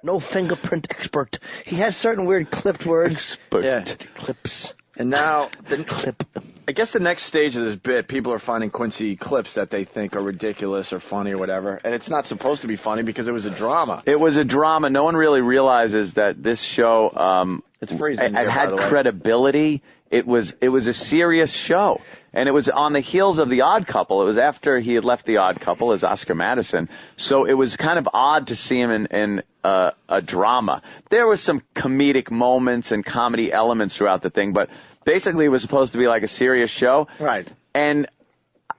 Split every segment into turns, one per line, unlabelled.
No fingerprint expert. He has certain weird clipped words.
Expert.
Yeah.
Clips.
And now,
Clip.
I guess the next stage of this bit, people are finding Quincy clips that they think are ridiculous or funny or whatever. And it's not supposed to be funny because it was a drama.
It was a drama. No one really realizes that this show
It's freezing
it
here, by
had
the way.
credibility. It was a serious show. And it was on the heels of The Odd Couple. It was after he had left The Odd Couple as Oscar Madison. So it was kind of odd to see him in a drama. There were some comedic moments and comedy elements throughout the thing, but basically it was supposed to be like a serious show.
Right.
And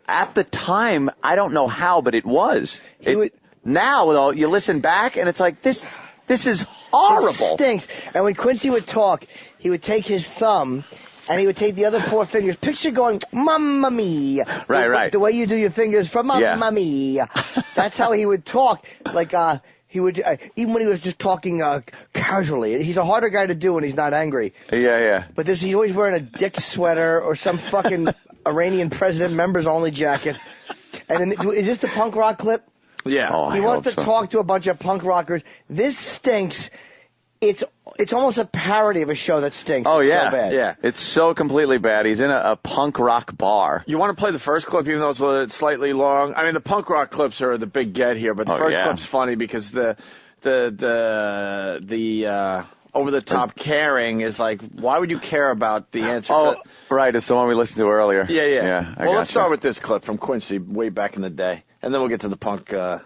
at the time, I don't know how, but it was. Now, though, you listen back and it's like, this is horrible.
It stinks. And when Quincy would talk, he would take his thumb and he would take the other 4 fingers. Picture going, Mamma Mia.
Right.
The way you do your fingers from Mamma Mia. That's how he would talk. Like, he would, even when he was just talking casually. He's a harder guy to do when he's not angry.
Yeah.
But he's always wearing a dick sweater or some fucking Iranian president members only jacket. And then, is this the punk rock clip?
Yeah.
Oh,
He
I
wants
hope
to
so.
talk to a bunch of punk rockers. This stinks. It's almost a parody of a show that stinks.
Oh,
It's
yeah.
so bad.
Yeah.
It's so completely bad. He's in a punk rock bar.
You want to play the first clip, even though it's slightly long? I mean, the punk rock clips are the big get here, but the first clip's funny because the over-the-top caring is like, why would you care about the answer?
Oh, right. It's the one we listened to earlier.
Yeah.
I
Well, let's
gotcha.
start with this clip from Quincy way back in the day, and then we'll get to the punk club.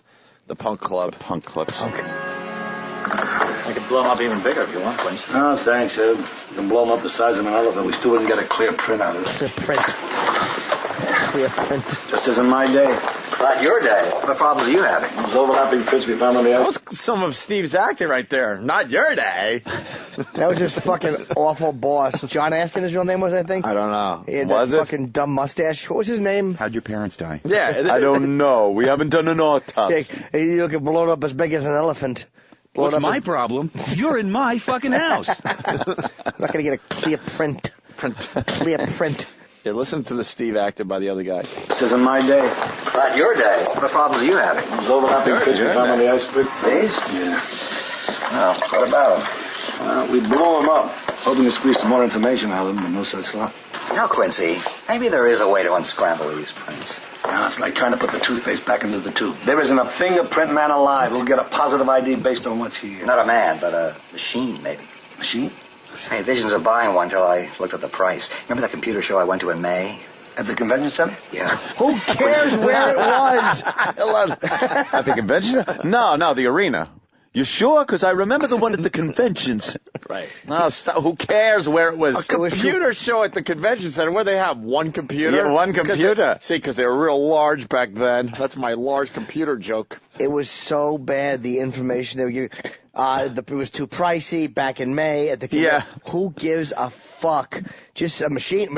Punk clips.
I could blow them up even bigger if you want, Quincy.
No, thanks, Ed. You can blow them up the size of an elephant. We still wouldn't get a clear print out of it.
Clear print.
Just isn't my day.
Not your day. What problem are you having?
Those overlapping prints we found on the
That
ice.
was some of Steve's acting right there. Not your day.
That was his fucking awful boss. John Aston, his real name was, I think.
I don't know.
He had
Was
that
it?
fucking dumb mustache. What was his name?
How'd your parents die?
Yeah.
I don't know. We haven't done an autopsy.
He look blown up as big as an elephant. Blown
What's
up
my
as-
problem? You're in my fucking house.
I'm not going to get a clear print. Clear print.
Yeah, listen to the Steve acted by the other guy.
This isn't my day.
Not your day. What problem are you having?
Those overlapping prints we found on the ice.
These?
Yeah.
Well, what about them?
Well, we blew them up, hoping to squeeze some more information out of them, but no such luck.
You know, Quincy, maybe there is a way to unscramble these prints.
Now, it's like trying to put the toothpaste back into the tube. There isn't a fingerprint man alive who'll get a positive ID based on what's here.
Not a man, but a machine, maybe.
Machine?
I had visions of buying one till I looked at the price. Remember that computer show I went to in May?
At the convention center?
Yeah.
Who cares where it was?
At the convention? No, the arena. You sure? Because I remember the one at the convention center.
Right.
No, who cares where it was?
A computer show at the convention center where they have one computer.
Yeah, one computer.
Because they were real large back then. That's my large computer joke.
It was so bad, the information they were giving. It was too pricey back in May at the
Yeah.
Who gives a fuck? Just a machine.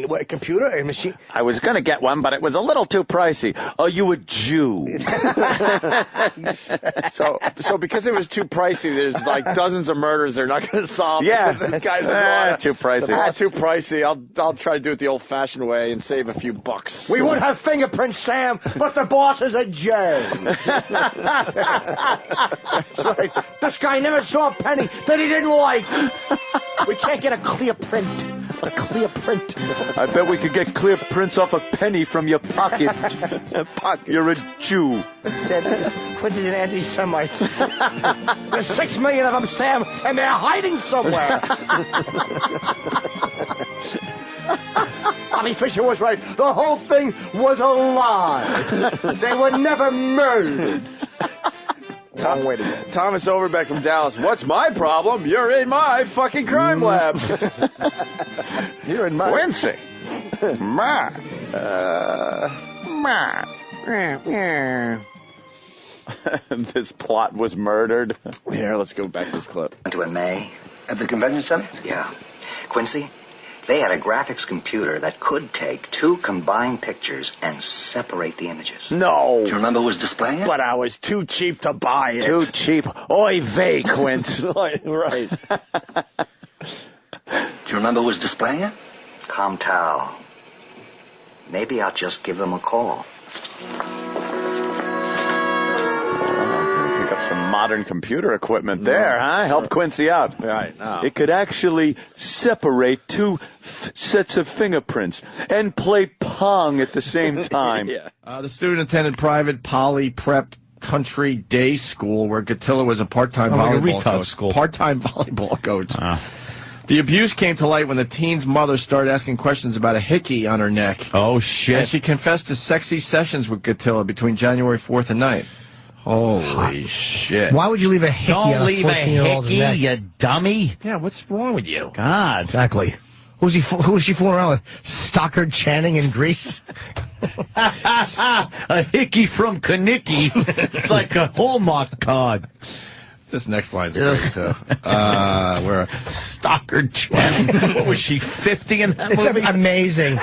What, a computer? A machine?
I was going to get one, but it was a little too pricey. Are you a Jew?
So because it was too pricey, there's like dozens of murders they're not going to solve.
Yeah.
Because this guy doesn't wanna-
Too pricey.
Too pricey. I'll try to do it the old-fashioned way and save a few bucks.
We would have fingerprints, Sam, but the boss is a J. That's right. This guy never saw a penny that he didn't like. We can't get a clear print. A clear print.
I bet we could get clear prints off a penny from your pocket. You're a Jew.
Said this. Quincy's an anti-Semite. There's 6 million of them, Sam, and they're hiding somewhere. Bobby Fischer was right. The whole thing was a lie. They were never murdered. Long way to go.
Thomas Overbeck from Dallas. What's my problem? You're in my fucking crime lab.
You're in my...
Quincy.
This plot was murdered.
Here, let's go back to this clip.
Went to in May?
At the convention center?
Yeah. Quincy, they had a graphics computer that could take 2 combined pictures and separate the images.
No.
Do you remember who was displaying it?
But I was too cheap to buy it.
Too cheap. Oy vey, Quince.
Right.
Do you remember who was displaying it?
Comtal. Maybe I'll just give them a call.
Pick up some modern computer equipment there, huh? Help Quincy out.
Right. No.
It could actually separate two sets of fingerprints and play Pong at the same time.
Yeah.
The student attended private poly prep country day school where Gatilla was a part-time volleyball coach. Part-time volleyball coach. The abuse came to light when the teen's mother started asking questions about a hickey on her neck.
Oh, shit.
And she confessed to sexy sessions with Gatilla between January 4th and 9th. Holy shit.
Why would you leave a hickey on a 14-year-old's neck?
you dummy.
Yeah, what's wrong with you?
God.
Exactly. Who was she fooling around with? Stockard Channing in Greece?
A hickey from Kanicki. It's like a Hallmark card.
This next line's great, too. Where
Stockard Channing. What was she, 50 in that movie?
It's amazing.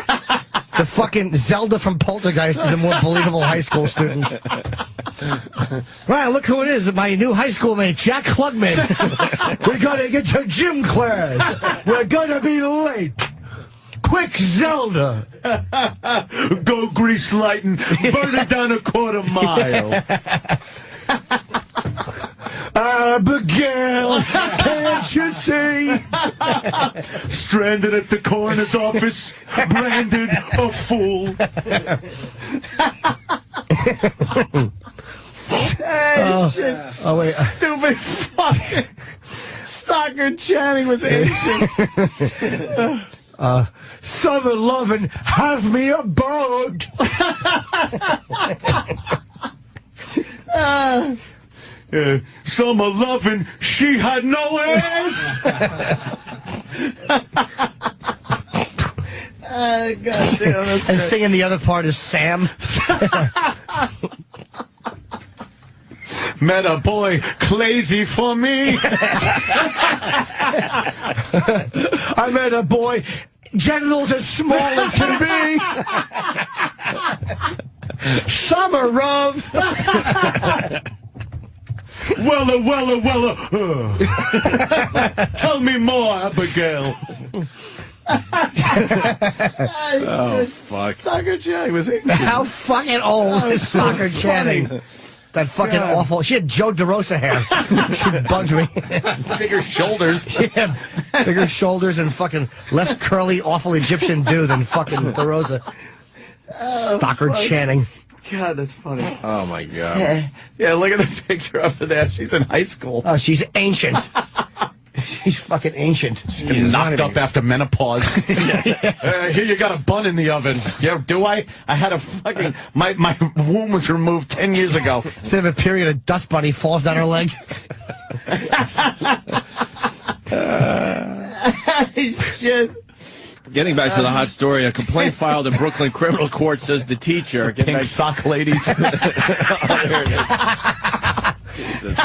The fucking Zelda from Poltergeist is a more believable high school student. Right, look who it is. My new high school mate, Jack Klugman. We're going to get to gym class. We're going to be late. Quick, Zelda.
Go grease lighting. Burn it down a quarter mile.
Abigail, can't you see?
Stranded at the coroner's office. Branded a fool.
Oh, wait.
Stupid fucking Stockard Channing was ancient.
Summer lovin', have me a boat.
Summer loving, she had no ass.
God damn, and great. Singing the other part is Sam.
Met a boy crazy for me.
I met a boy, genitals as small as can be. Summer love.
Wella. Tell me more, Abigail.
oh, fuck.
Stockard Channing was ancient.
How fucking old is Stockard Channing? That fucking awful. She had Joe DeRosa hair. She bugs me.
Bigger shoulders.
Yeah, bigger shoulders and fucking less curly, awful Egyptian dude than fucking DeRosa. Stockard Channing.
God, that's funny.
Oh, my God.
Yeah, look at the picture of her there. She's in high school.
Oh, she's ancient. She's fucking ancient.
He's knocked up after menopause. Here you got a bun in the oven. Yeah, do I? I had a fucking... My womb was removed 10 years ago.
Instead of a period, a dust bunny falls down her leg.
Shit.
Getting back to the hot story, a complaint filed in Brooklyn criminal court says the teacher...
Pink sock ladies.
There it is. Jesus.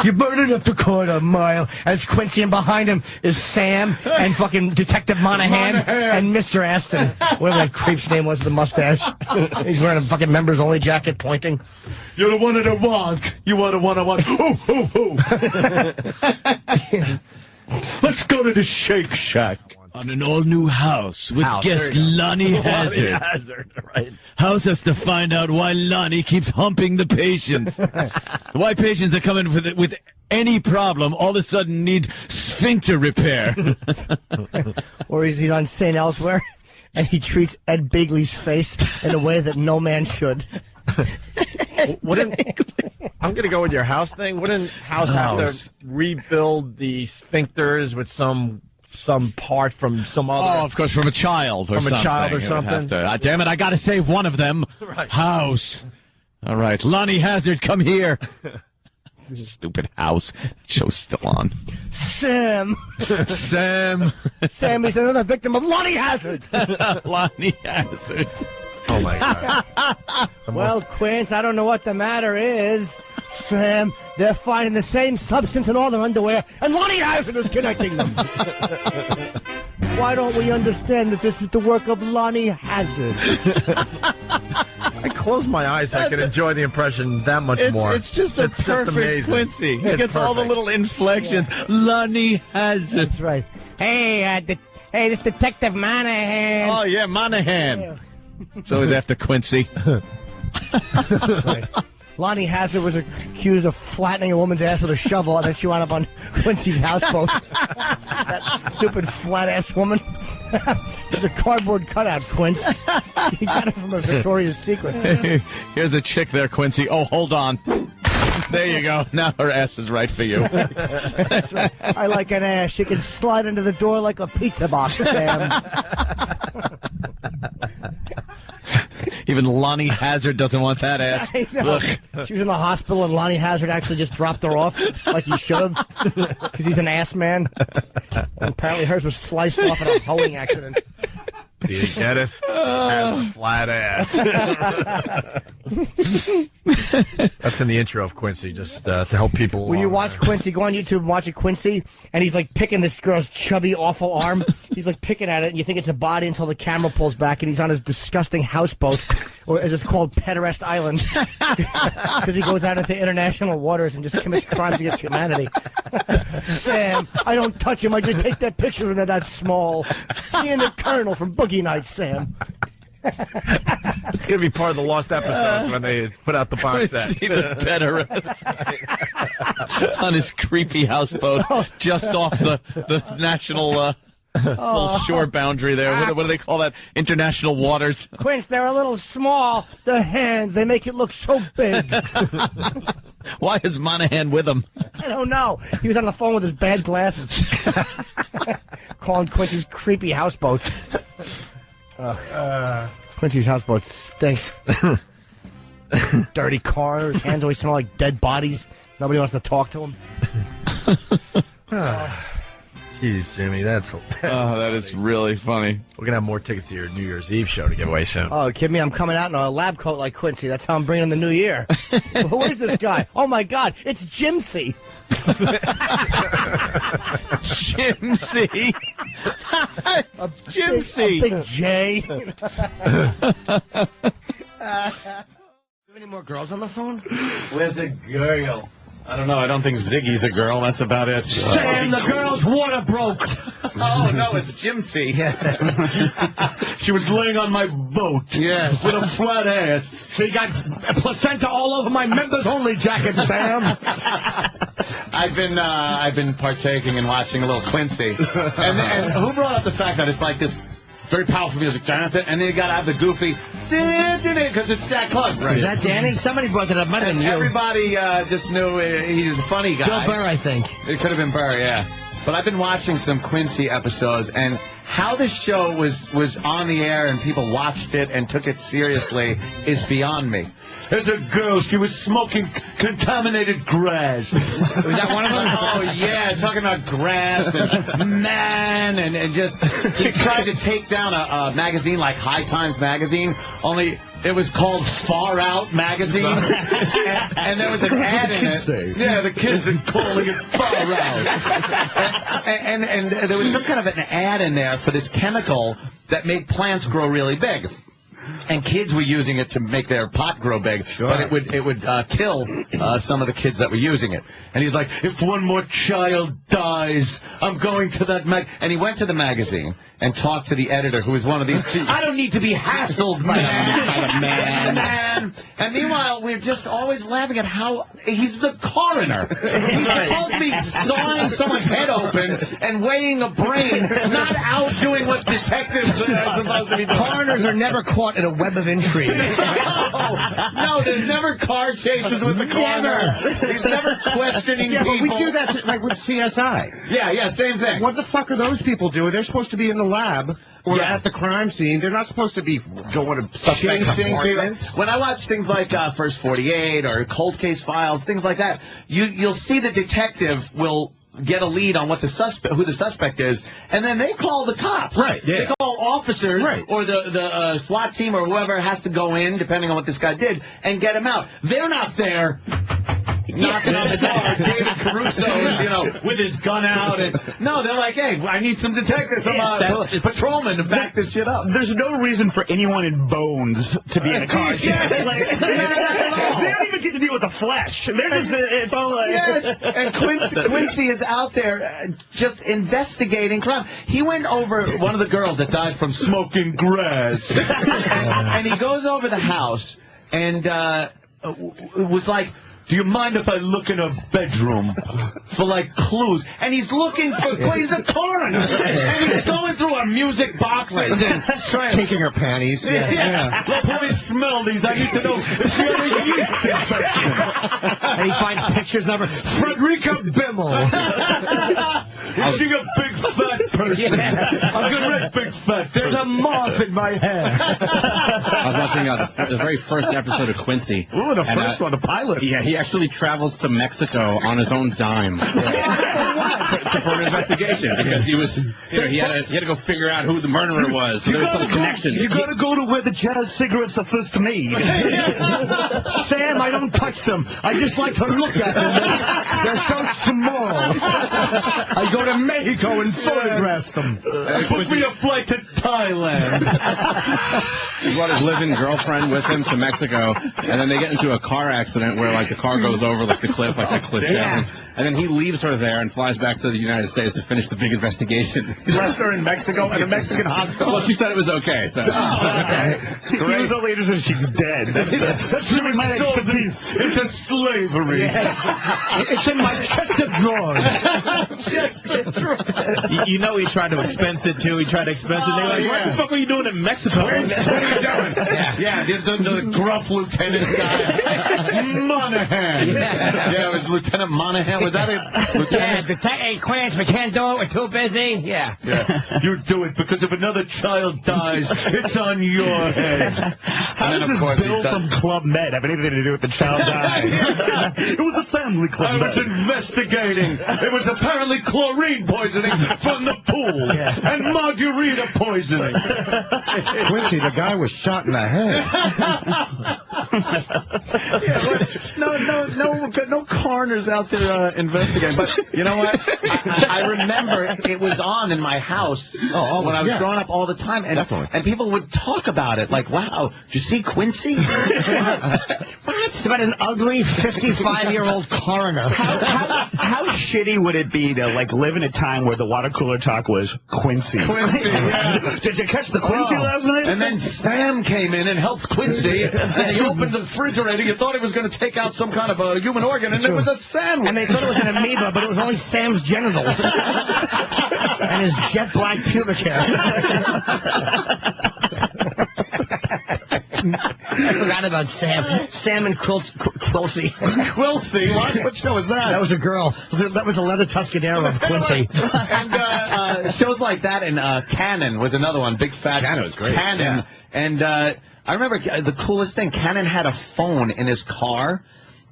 You burn it up to quarter mile. And it's Quincy, and behind him is Sam and fucking Detective Monahan and Mr. Aston. Whatever that creep's name was with the mustache. He's wearing a fucking members-only jacket pointing.
You're the one that want. You are the one I want. Let's go to the Shake Shack.
On an all-new house with guest Lonnie Hazard.
Right.
House has to find out why Lonnie keeps humping the patients. Why patients are coming with any problem all of a sudden need sphincter repair.
Or he's on St. Elsewhere, and he treats Ed Bigley's face in a way that no man should.
I'm going to go with your house thing. Wouldn't house have to rebuild the sphincters with some part from some other...
Oh, of course, from a child or something.
From a child or something.
Damn it, I got to save one of them.
Right.
House. All right, Lonnie Hazard, come here. Stupid house. Show's still on.
Sam.
Sam
Sam is another victim of Lonnie Hazard.
Lonnie Hazard.
Oh, my God.
Well, Quince, I don't know what the matter is. Sam, they're finding the same substance in all their underwear, and Lonnie Hazard is connecting them. Why don't we understand that this is the work of Lonnie Hazard?
I close my eyes, I can enjoy the impression that much more.
It's just a perfect
amazing.
Quincy. He
It's
gets all the
perfect.
little inflections. Lonnie Hazard.
That's right. Hey, this Detective Monahan.
Oh, yeah, Monahan. So he's after Quincy.
Lonnie Hazard was accused of flattening a woman's ass with a shovel, and then she wound up on Quincy's houseboat. That stupid flat-ass woman. It's a cardboard cutout, Quince. He got it from a Victoria's Secret.
Here's a chick there, Quincy. Oh, hold on. There you go. Now her ass is right for you.
That's right. I like an ass. She can slide into the door like a pizza box, Sam.
Even Lonnie Hazard doesn't want that ass.
I know.
Look.
She was in the hospital, and Lonnie Hazard actually just dropped her off like he should have, because he's an ass man. And apparently hers was sliced off in a hoeing accident.
Do you get it? She has a flat ass. That's in the intro of Quincy, just to help people.
When you watch Quincy, go on YouTube and watch it, Quincy, and he's like picking this girl's chubby, awful arm. He's like picking at it, and you think it's a body until the camera pulls back, and he's on his disgusting houseboat, or as it's called, Pederast Island, because he goes out into international waters and just commits crimes against humanity. Sam, I don't touch him. I just take that picture and they're that small. Me and the Colonel from Boogie Nights, Sam.
It's going to be part of the lost episodes when they put out the box set.
See the Pederast on his creepy houseboat just off the national little shore boundary there. What do they call that? International waters.
Quince, they're a little small. The hands, they make it look so big.
Why is Monahan with him?
I don't know. He was on the phone with his bad glasses. Calling Quincy's creepy houseboat. Quincy's houseboat stinks. Dirty car. His hands always smell like dead bodies. Nobody wants to talk to him.
Jeez, Jimmy, that's
Oh, that is really funny.
We're going to have more tickets to your New Year's Eve show to give away soon.
Oh, kid me, I'm coming out in a lab coat like Quincy. That's how I'm bringing in the new year. Who is this guy? Oh, my God, it's Jimcy.
Jimcy. Jimcy.
A big J. Any more girls on the phone?
Where's the girl? I don't know. I don't think Ziggy's a girl. That's about it.
Sam, the girl's water broke.
Oh, no, it's Jimcy. She was laying on my boat.
Yes.
With a flat ass.
She got placenta all over my members-only jacket, Sam.
I've been partaking and watching a little Quincy. And who brought up the fact that it's like this very powerful music, and then you got to have the goofy, because it's Jack Klug, right?
Is that Danny? Somebody brought it up. Might have been you.
Everybody just knew he was a funny guy.
Bill Burr, I think.
It could have been Burr, yeah. But I've been watching some Quincy episodes, and how the show was on the air and people watched it and took it seriously is beyond me. There's a girl, she was smoking contaminated grass. Was that one of them? Oh, yeah, talking about grass and man, and just, he tried to take down a magazine like High Times magazine, only it was called Far Out magazine, and there was an ad in it. Yeah, the kids are calling it Far Out. And there was some kind of an ad in there for this chemical that made plants grow really big. And kids were using it to make their pot grow big, but it would kill some of the kids that were using it. And he's like, if one more child dies, I'm going to that And he went to the magazine and talked to the editor, who was one of these. I don't need to be hassled by a man. And meanwhile, we're just always laughing at how he's the coroner. He's supposed to be sawing someone's head open and weighing a brain, not out doing what detectives are supposed to be doing.
Coroners are never caught in a web of intrigue.
No, there's never car chases with the coroner. He's never questioning people.
Yeah, but we do that like with CSI.
Yeah, same thing.
What the fuck are those people doing? They're supposed to be in the lab or at the crime scene. They're not supposed to be going to suspects' apartments.
When I watch things like First 48 or Cold Case Files, things like that, you'll see the detective will get a lead on who the suspect is, and then they call the cops.
Right. Yeah.
They call officers or the SWAT team or whoever has to go in, depending on what this guy did, and get him out. They're not there knocking on the door. David Caruso is, with his gun out. No, they're like, hey, I need some detectives, some patrolmen to back this shit up.
There's no reason for anyone in Bones to be in a car.
They
don't even get to deal with the flesh. They're just, it's all like...
Yes, and Quincy is out there just investigating crime. He went over one of the girls that died from smoking grass. and he goes over the house, and was like, do you mind if I look in her bedroom for, like, clues? And he's looking for clues. He's a coroner. And he's going through her music boxes and
taking her panties.
Yeah. Let me smell these. I need to know if she has a yeast infection.
And he finds pictures of her. Frederica Bimmel.
Is she a big fat person? I'm going to write big fat. There's a moth in my hair.
I was watching the very first episode of Quincy.
Ooh, the first one, the pilot.
Yeah, he actually travels to Mexico on his own dime for an investigation because he was, he had to go figure out who the murderer was. So there was some connection.
You got to go to where the jazz cigarettes are first made.
Sam, I don't touch them. I just like to look at them. They're so small. I go to Mexico and photograph them.
Book me a flight to Thailand.
He brought his live-in girlfriend with him to Mexico, and then they get into a car accident where, like, the car goes over, like, the cliff, like that cliff down. And then he leaves her there and flies back to the United States to finish the big investigation.
He left her in Mexico at a Mexican hospital.
Well, she said it was okay, so.
Okay.
He was only interested in she's dead.
That's really my expertise. It's a slavery.
Yes. It's in my chest of drawers.
You know he tried to expense it, too. He tried to expense it. They were like, what the fuck were you doing in Mexico?
What are you doing? Yeah, the gruff lieutenant guy. Monahan. Yeah, it was Lieutenant Monahan. Was that it? Lieutenant?
Hey, Quince, we can't do it. We're too busy. Yeah.
You do it because if another child dies, it's on your head.
How does this bill from Club Med have anything to do with the child dying? It was a family Club
I was investigating. It was apparently chlorine poisoning from the pool and margarita poisoning.
Quincy, the guy was shot in the head.
No coroners out there investigating. But you know what? I remember it was on in my house when I was growing up all the time, and people would talk about it like, "Wow, did you see Quincy?"
It's about an ugly 55-year-old coroner.
How shitty would it be to, like, live in a time where the water cooler talk was Quincy? Did you catch the Quincy last night?
And then Sam came in and helped Quincy, and he opened the refrigerator. You thought he was going to take out some kind of a human organ, and it was a sandwich.
And they thought it was an amoeba, but it was only Sam's genitals. And his jet black pubic hair. I forgot about Sam. Sam and Quilcy.
Quilcy? What show was that?
That was a girl. That was a leather Tuscadero of Quincy.
And shows like that, and Cannon was another one. Big fat
Cannon was great.
Cannon. And I remember the coolest thing. Cannon had a phone in his car.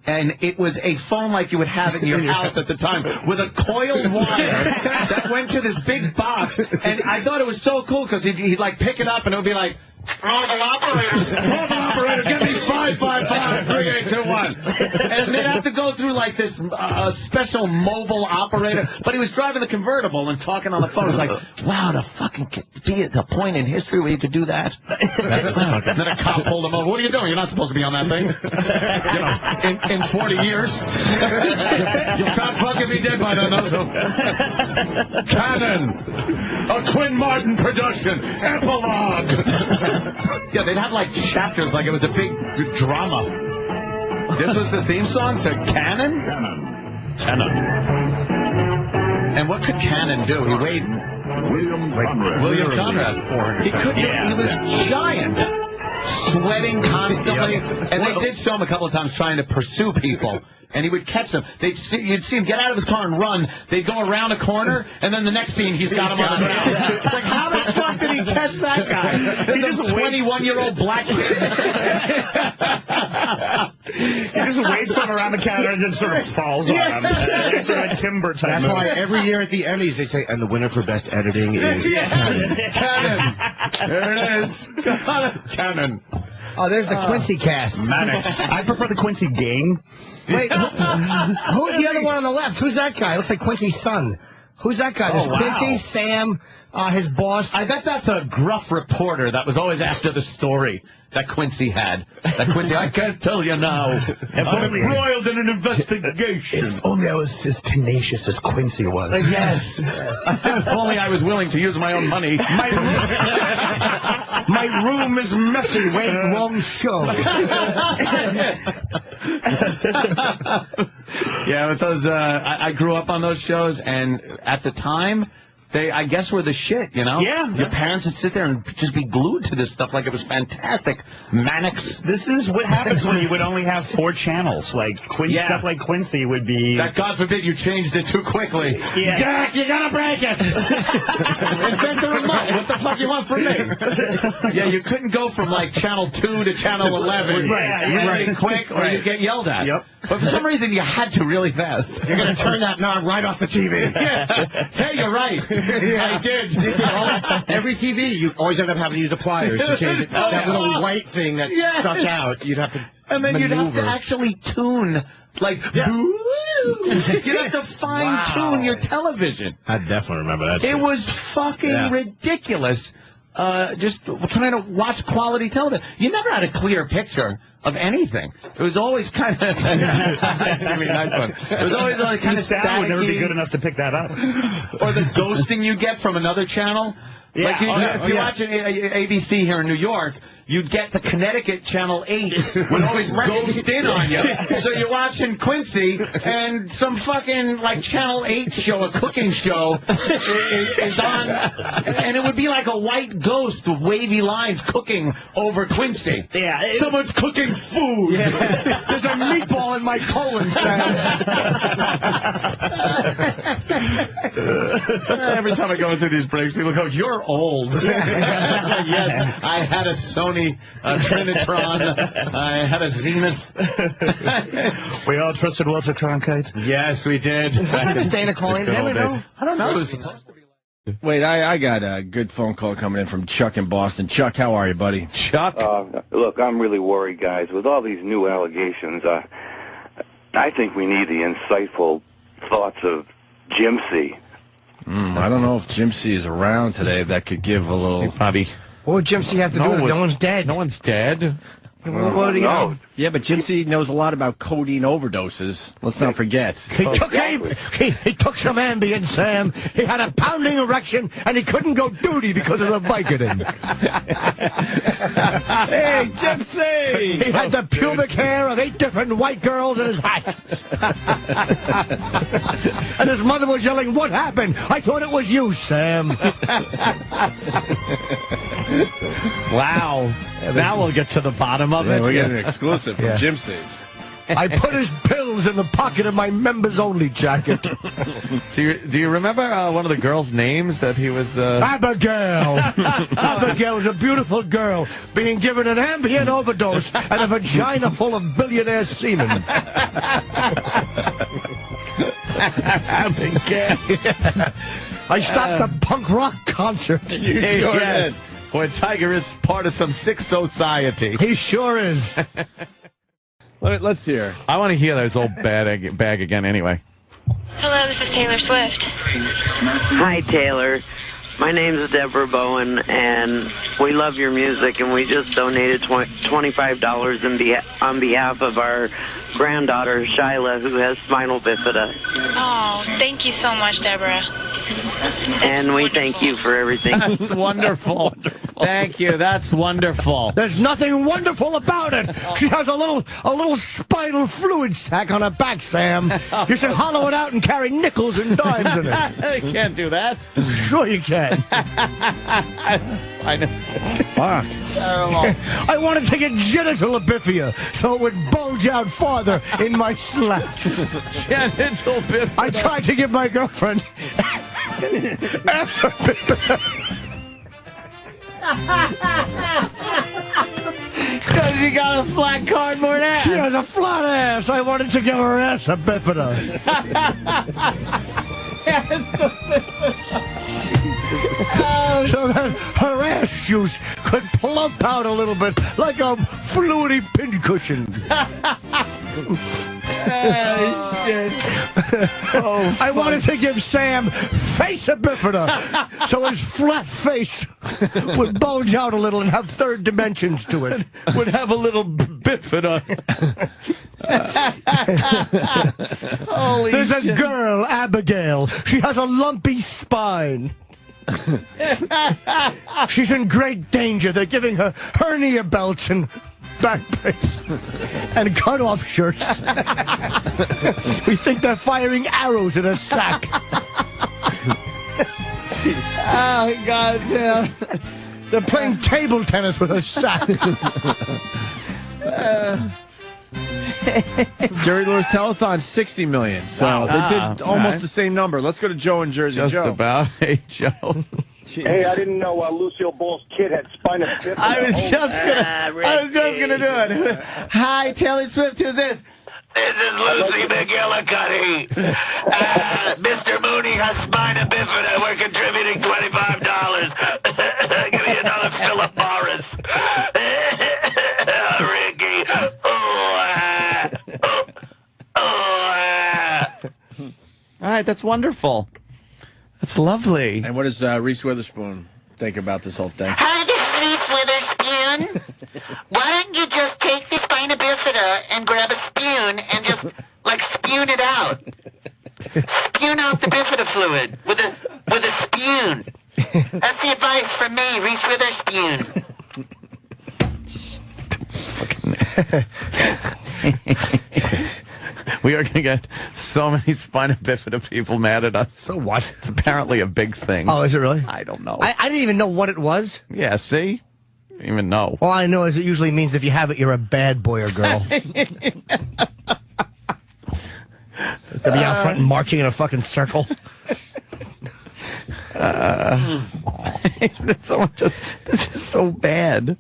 And it was a phone like you would have in your house at the time, with a coiled wire that went to this big box. And I thought it was so cool because he'd like pick it up and it would be like, Mobile operator, give me 555-3821. And they'd have to go through like this special mobile operator. But he was driving the convertible and talking on the phone. It's like, wow, to fucking be at the point in history where you could do that. And then a cop pulled him over. What are you doing? You're not supposed to be on that thing. You know, in 40 years. You can't fucking be dead by now. So. Cannon. A Quinn Martin production. Epilogue. Yeah, they'd have like chapters, like it was a big drama. This was the theme song to Cannon? Cannon. And what could Cannon do? He weighed... William Conrad. He was giant. Sweating constantly. And they did show him a couple of times trying to pursue people. And he would catch them. You'd see him get out of his car and run. They'd go around a corner, and then the next scene, he's got him on the ground. It's like, how the fuck did he catch that guy? He's just a 21-year-old black kid.
He just waits for him around the counter and just sort of falls on him. It's sort of a timber type.
That's why every year at the Emmys they say, and the winner for best editing is
Cannon. There it is. Cannon.
Oh, there's the Quincy cast.
Maddox. I prefer the Quincy gang.
Wait, who's the other one on the left? Who's that guy? Looks like Quincy's son. Who's that guy? There's Quincy, Sam, his boss.
I bet that's a gruff reporter that was always after the story that Quincy had. That Quincy, I can't tell you now. I'm embroiled in an investigation.
If only I was as tenacious as Quincy was.
Yes. If only I was willing to use my own money.
My room is messy. Wait, wrong show.
Yeah, but those, I grew up on those shows, and at the time, they, I guess, were the shit, you know?
Yeah.
Your parents would sit there and just be glued to this stuff like it was fantastic. Mannix.
This is what happens when you would only have 4 channels. Like, stuff like Quincy would be...
That, God forbid, you changed it too quickly.
Yeah.
Jack, you gotta break it! Invent the remote. What the fuck you want from me? Yeah, you couldn't go from, like, channel 2 to channel 11. Really quick, or you'd get yelled at.
Yep.
But for some reason, you had to really fast.
You're going to turn that knob right off the TV.
Yeah. Hey, you're right. I did.
Every TV, you always end up having to use the pliers to change it. That little white thing that stuck out, you'd have to
And then
maneuver.
you'd have to actually tune, like, you'd have to fine-tune your television.
I definitely remember that.
It was fucking ridiculous. Just trying to watch quality television. You never had a clear picture of anything. It was always kind of... I mean, nice one. It was always like kind of
sound would never be good enough to pick that up.
Or the ghosting you get from another channel.
Yeah.
Like if you watch ABC here in New York, you'd get the Connecticut Channel 8 would always ghost in on you. So you're watching Quincy, and some fucking, like, Channel 8 show, a cooking show, is on, and it would be like a white ghost with wavy lines cooking over Quincy.
Yeah.
Someone's cooking food.
Yeah. There's a meatball in my colon, Sam.
Every time I go through these breaks, people go, "You're old." Yes, I had a Sony Trinitron. I had a Zenith.
We all trusted Walter Cronkite.
Yes, we did.
Is Dana calling? Did we know? I don't know.
It was supposed to be.
Wait, I got a good phone call coming in from Chuck in Boston. Chuck, how are you, buddy?
Chuck?
Look, I'm really worried, guys. With all these new allegations, I think we need the insightful thoughts of Jimcy.
I don't know if Jimcy is around today. That could give a little...
Bobby.
What would Jimcy have to do with it? No one's dead.
No one's dead.
What do you know?
Yeah, but Jimcy knows a lot about codeine overdoses. Let's not forget.
He took some Ambien, Sam. He had a pounding erection, and he couldn't go duty because of the Vicodin.
Hey, Jimcy!
He had the pubic hair of 8 different white girls in his hat. And his mother was yelling, "What happened? I thought it was you, Sam."
Wow. Now we'll get to the bottom of it.
We're getting an exclusive from Jimcy.
I put his pills in the pocket of my members-only jacket.
Do you remember one of the girls' names that he was...
Abigail. Abigail was a beautiful girl being given an Ambien overdose and a vagina full of billionaire semen.
Abigail.
I stopped a punk rock concert.
You sure did.
Boy, Tiger is part of some sick society.
He sure is.
Let's hear.
I want to hear those old bag again anyway.
Hello, this is Taylor Swift.
Hi, Taylor. My name's Deborah Bowen, and we love your music, and we just donated $25 on behalf of our granddaughter, Shyla, who has spinal bifida.
Oh, thank you so much, Deborah.
And we thank you for everything.
That's wonderful. Thank you. That's wonderful.
There's nothing wonderful about it. She has a little spinal fluid sac on her back, Sam. You should hollow it out and carry nickels and dimes in it.
You can't do that.
Sure you can.
I know.
I wanted to get genital bifida so it would bulge out farther in my slacks.
Genital bifida.
I tried to give my girlfriend ass bifida.
Because you got a flat cardboard ass.
She has a flat ass. I wanted to give her ass a bifida. So that her ass juice could plump out a little bit like a fluidy pincushion.
Oh, shit. Oh,
I wanted to give Sam face a bifida so his flat face would bulge out a little and have third dimensions to it.
Would have a little bifida.
There's a girl, Abigail. She has a lumpy spine. She's in great danger. They're giving her hernia belts and back brace and cut-off shirts. We think they're firing arrows in her sack.
Oh, God, yeah.
They're playing table tennis with her sack.
Jerry Lewis Telethon, 60 million. So they did almost the same number. Let's go to Joe in Jersey.
Just
Joe.
about. Hey, Joe.
Hey, I didn't know Lucille Ball's kid had spina bifida.
I was just gonna do it. Hi, Taylor Swift. Who's this?
This is Lucy McGillicuddy. Mr. Mooney has spina bifida. We're contributing $25. Give me another Philip Morris. Ricky.
All right, that's wonderful. That's lovely.
And what does Reese Witherspoon think about this whole thing?
Hi, this is Reese Witherspoon. Why don't you just take the spina bifida and grab a spoon and just, spoon it out? Spoon out the bifida fluid with a spoon. That's the advice from me, Reese Witherspoon.
We are going to get so many spina bifida people mad at us.
So what?
It's apparently a big thing.
Oh, is it really?
I don't know.
I didn't even know what it was.
Yeah, see? I didn't even know.
All I know is it usually means if you have it, you're a bad boy or girl. They'll be out front and marching in a fucking circle.
This is so bad.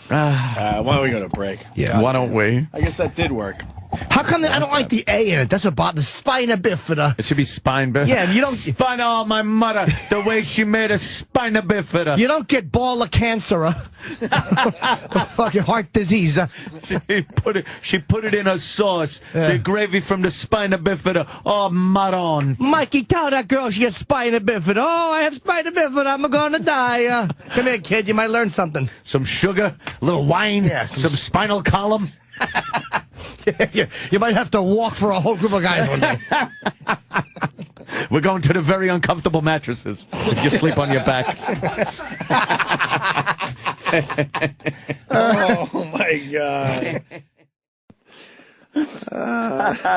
Why don't we go to break?
Yeah.
Why don't we?
I guess that did work.
How come I don't like the A in it? That's about the spina bifida.
It should be spine bifida.
Yeah, you don't.
Spina on my mother, the way she made a spina bifida.
You don't get ball of cancer. Fucking heart disease.
She put it in her sauce. The gravy from the spina bifida. Oh, maron.
Mikey, tell that girl she has spina bifida. Oh, I have spina bifida. I'm gonna die. Come here, kid. You might learn something.
Some sugar, a little wine, some spinal column.
You might have to walk for a whole group of guys one day.
We're going to the very uncomfortable mattresses if you sleep on your back.
Oh, my God.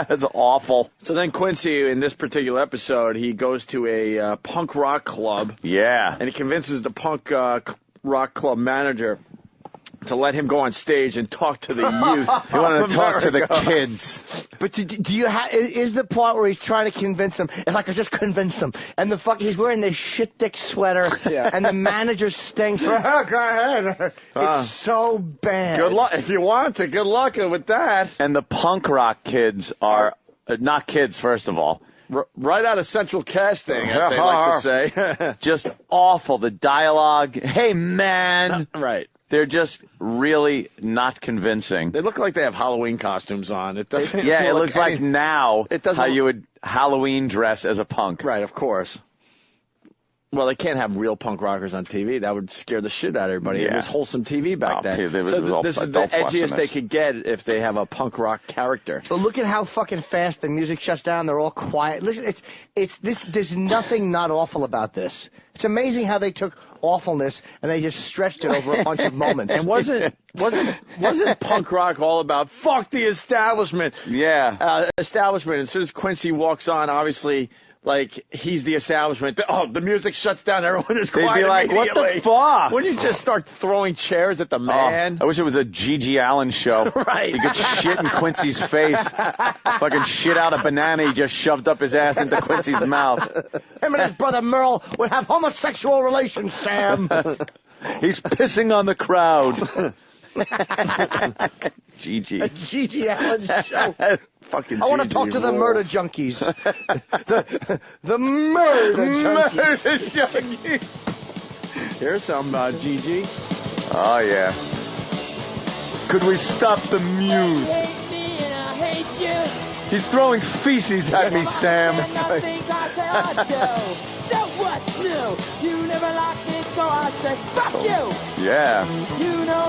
That's awful.
So then Quincy, in this particular episode, he goes to a punk rock club.
Yeah.
And he convinces the punk rock club manager to let him go on stage and talk to the youth.
He wanted to talk to the kids.
But do you have? Is the part where he's trying to convince them? If I could just convince them, and he's wearing this shit dick sweater, and the manager stinks. Go ahead. It's so bad.
Good luck if you want to. Good luck with that.
And the punk rock kids are not kids, first of all.
Right out of Central Casting, as they like to say.
Just awful. The dialogue. Hey, man.
Right.
They're just really not convincing.
They look like they have Halloween costumes on. It doesn't.
Yeah, it looks like now
it doesn't
how you would Halloween dress as a punk.
Right, of course. Well, they can't have real punk rockers on TV. That would scare the shit out of everybody.
Yeah.
It was wholesome TV back then. So this is the edgiest they could get if they have a punk rock character.
But look at how fucking fast the music shuts down. They're all quiet. Listen, it's this. There's nothing not awful about this. It's amazing how they took awfulness and they just stretched it over a bunch of moments.
And wasn't punk rock all about fuck the establishment?
Yeah.
Establishment. As soon as Quincy walks on, obviously, like, he's the establishment. The music shuts down. Everyone is quiet.
They'd be like, what the fuck?
Wouldn't you just start throwing chairs at the man?
I wish it was a Gigi Allen show.
Right.
You could shit in Quincy's face. Fucking shit out a banana he just shoved up his ass into Quincy's mouth.
Him and his brother Merle would have homosexual relations, Sam.
He's pissing on the crowd. Gigi.
A Gigi Allen show.
Fucking
I want to
Gigi
talk to the
rules.
murder junkies. the murder junkies.
Murder junkies. Here's some Gigi.
Oh, yeah. Could we stop the muse? He's throwing feces at me, Sam.
So what's new? You never liked me, so I said, fuck you.
Yeah.
You know.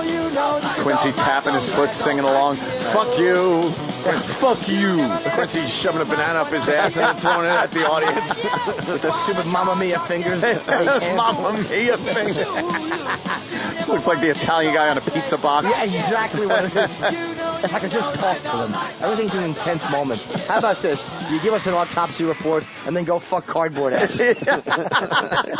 Quincy tapping his foot, singing along. Fuck you. Fuck you.
Quincy's shoving a banana up his ass and then throwing it at the audience.
With those stupid Mamma Mia fingers.
Mamma Mia fingers. Looks like the Italian guy on a pizza box.
Yeah, exactly what it is. If I could just talk to them. Everything's an intense moment. How about this? You give us an autopsy report and then go fuck cardboard ass.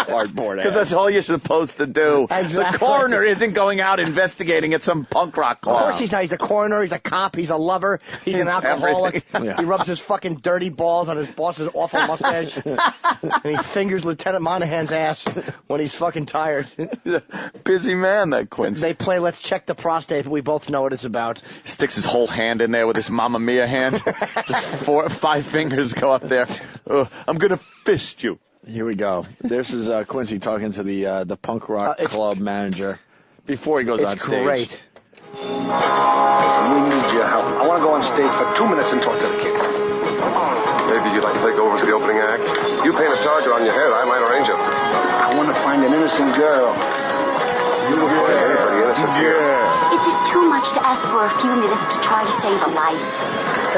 Cardboard ass.
Because that's all you're supposed to do.
Exactly.
The coroner isn't going out investigating at some punk rock club.
Of course he's not. He's a coroner, he's a cop, he's a lover, he's an alcoholic.
Yeah.
He rubs his fucking dirty balls on his boss's awful mustache. And he fingers Lieutenant Monahan's ass when he's fucking tired.
Busy man, that Quincy.
They play Let's Check the Prostate, but we both know what it's about.
Sticks his whole hand in there with his Mamma Mia hand. Just 4 or 5 fingers go up there. I'm going to fist you.
Here we go. This is Quincy talking to the punk rock club manager before he goes on stage.
It's great.
Listen, we need your help. I want to go on stage for 2 minutes and talk to the kids.
Maybe you'd like to take over as the opening act? You paint a target on your head, I might arrange it.
I want to find an innocent girl.
You will find anybody innocent here.
Is it too much to ask for a few minutes to try to save a life?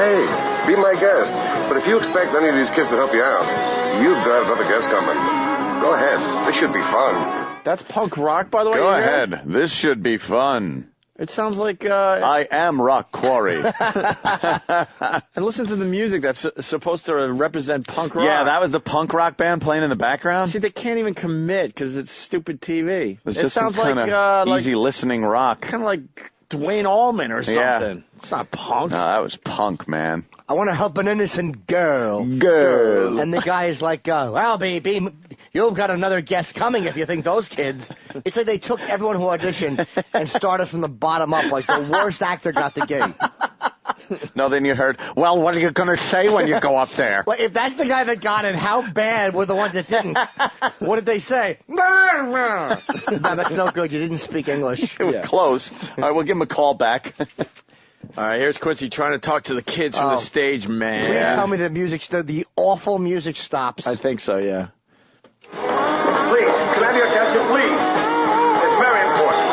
Hey, be my guest. But if you expect any of these kids to help you out, you've got another guest coming. Go ahead. This should be fun.
That's punk rock, by the way.
Go ahead. This should be fun.
It sounds like...
I am Rock Quarry.
And listen to the music that's supposed to represent punk rock.
Yeah, that was the punk rock band playing in the background.
See, they can't even commit because it's stupid TV.
It's
It
just
sounds
some
like
easy listening rock.
kind of like Dwayne Allman or something.
Yeah.
It's not punk.
No, that was punk, man.
I want to help an innocent girl.
Girl.
And the guy is like, well, baby, you've got another guest coming if you think those kids. It's like they took everyone who auditioned and started from the bottom up, like the worst actor got the gig.
No, then you heard, well, what are you going to say when you go up there?
Well, if that's the guy that got it, how bad were the ones that didn't? What did they say? No, that's no good. You didn't speak English.
It was close. All right, we'll give him a call back.
All right, here's Quincy trying to talk to the kids from the stage, man.
Please tell me the awful music stops.
I think so, yeah.
Please, can I have your attention, please? It's very important.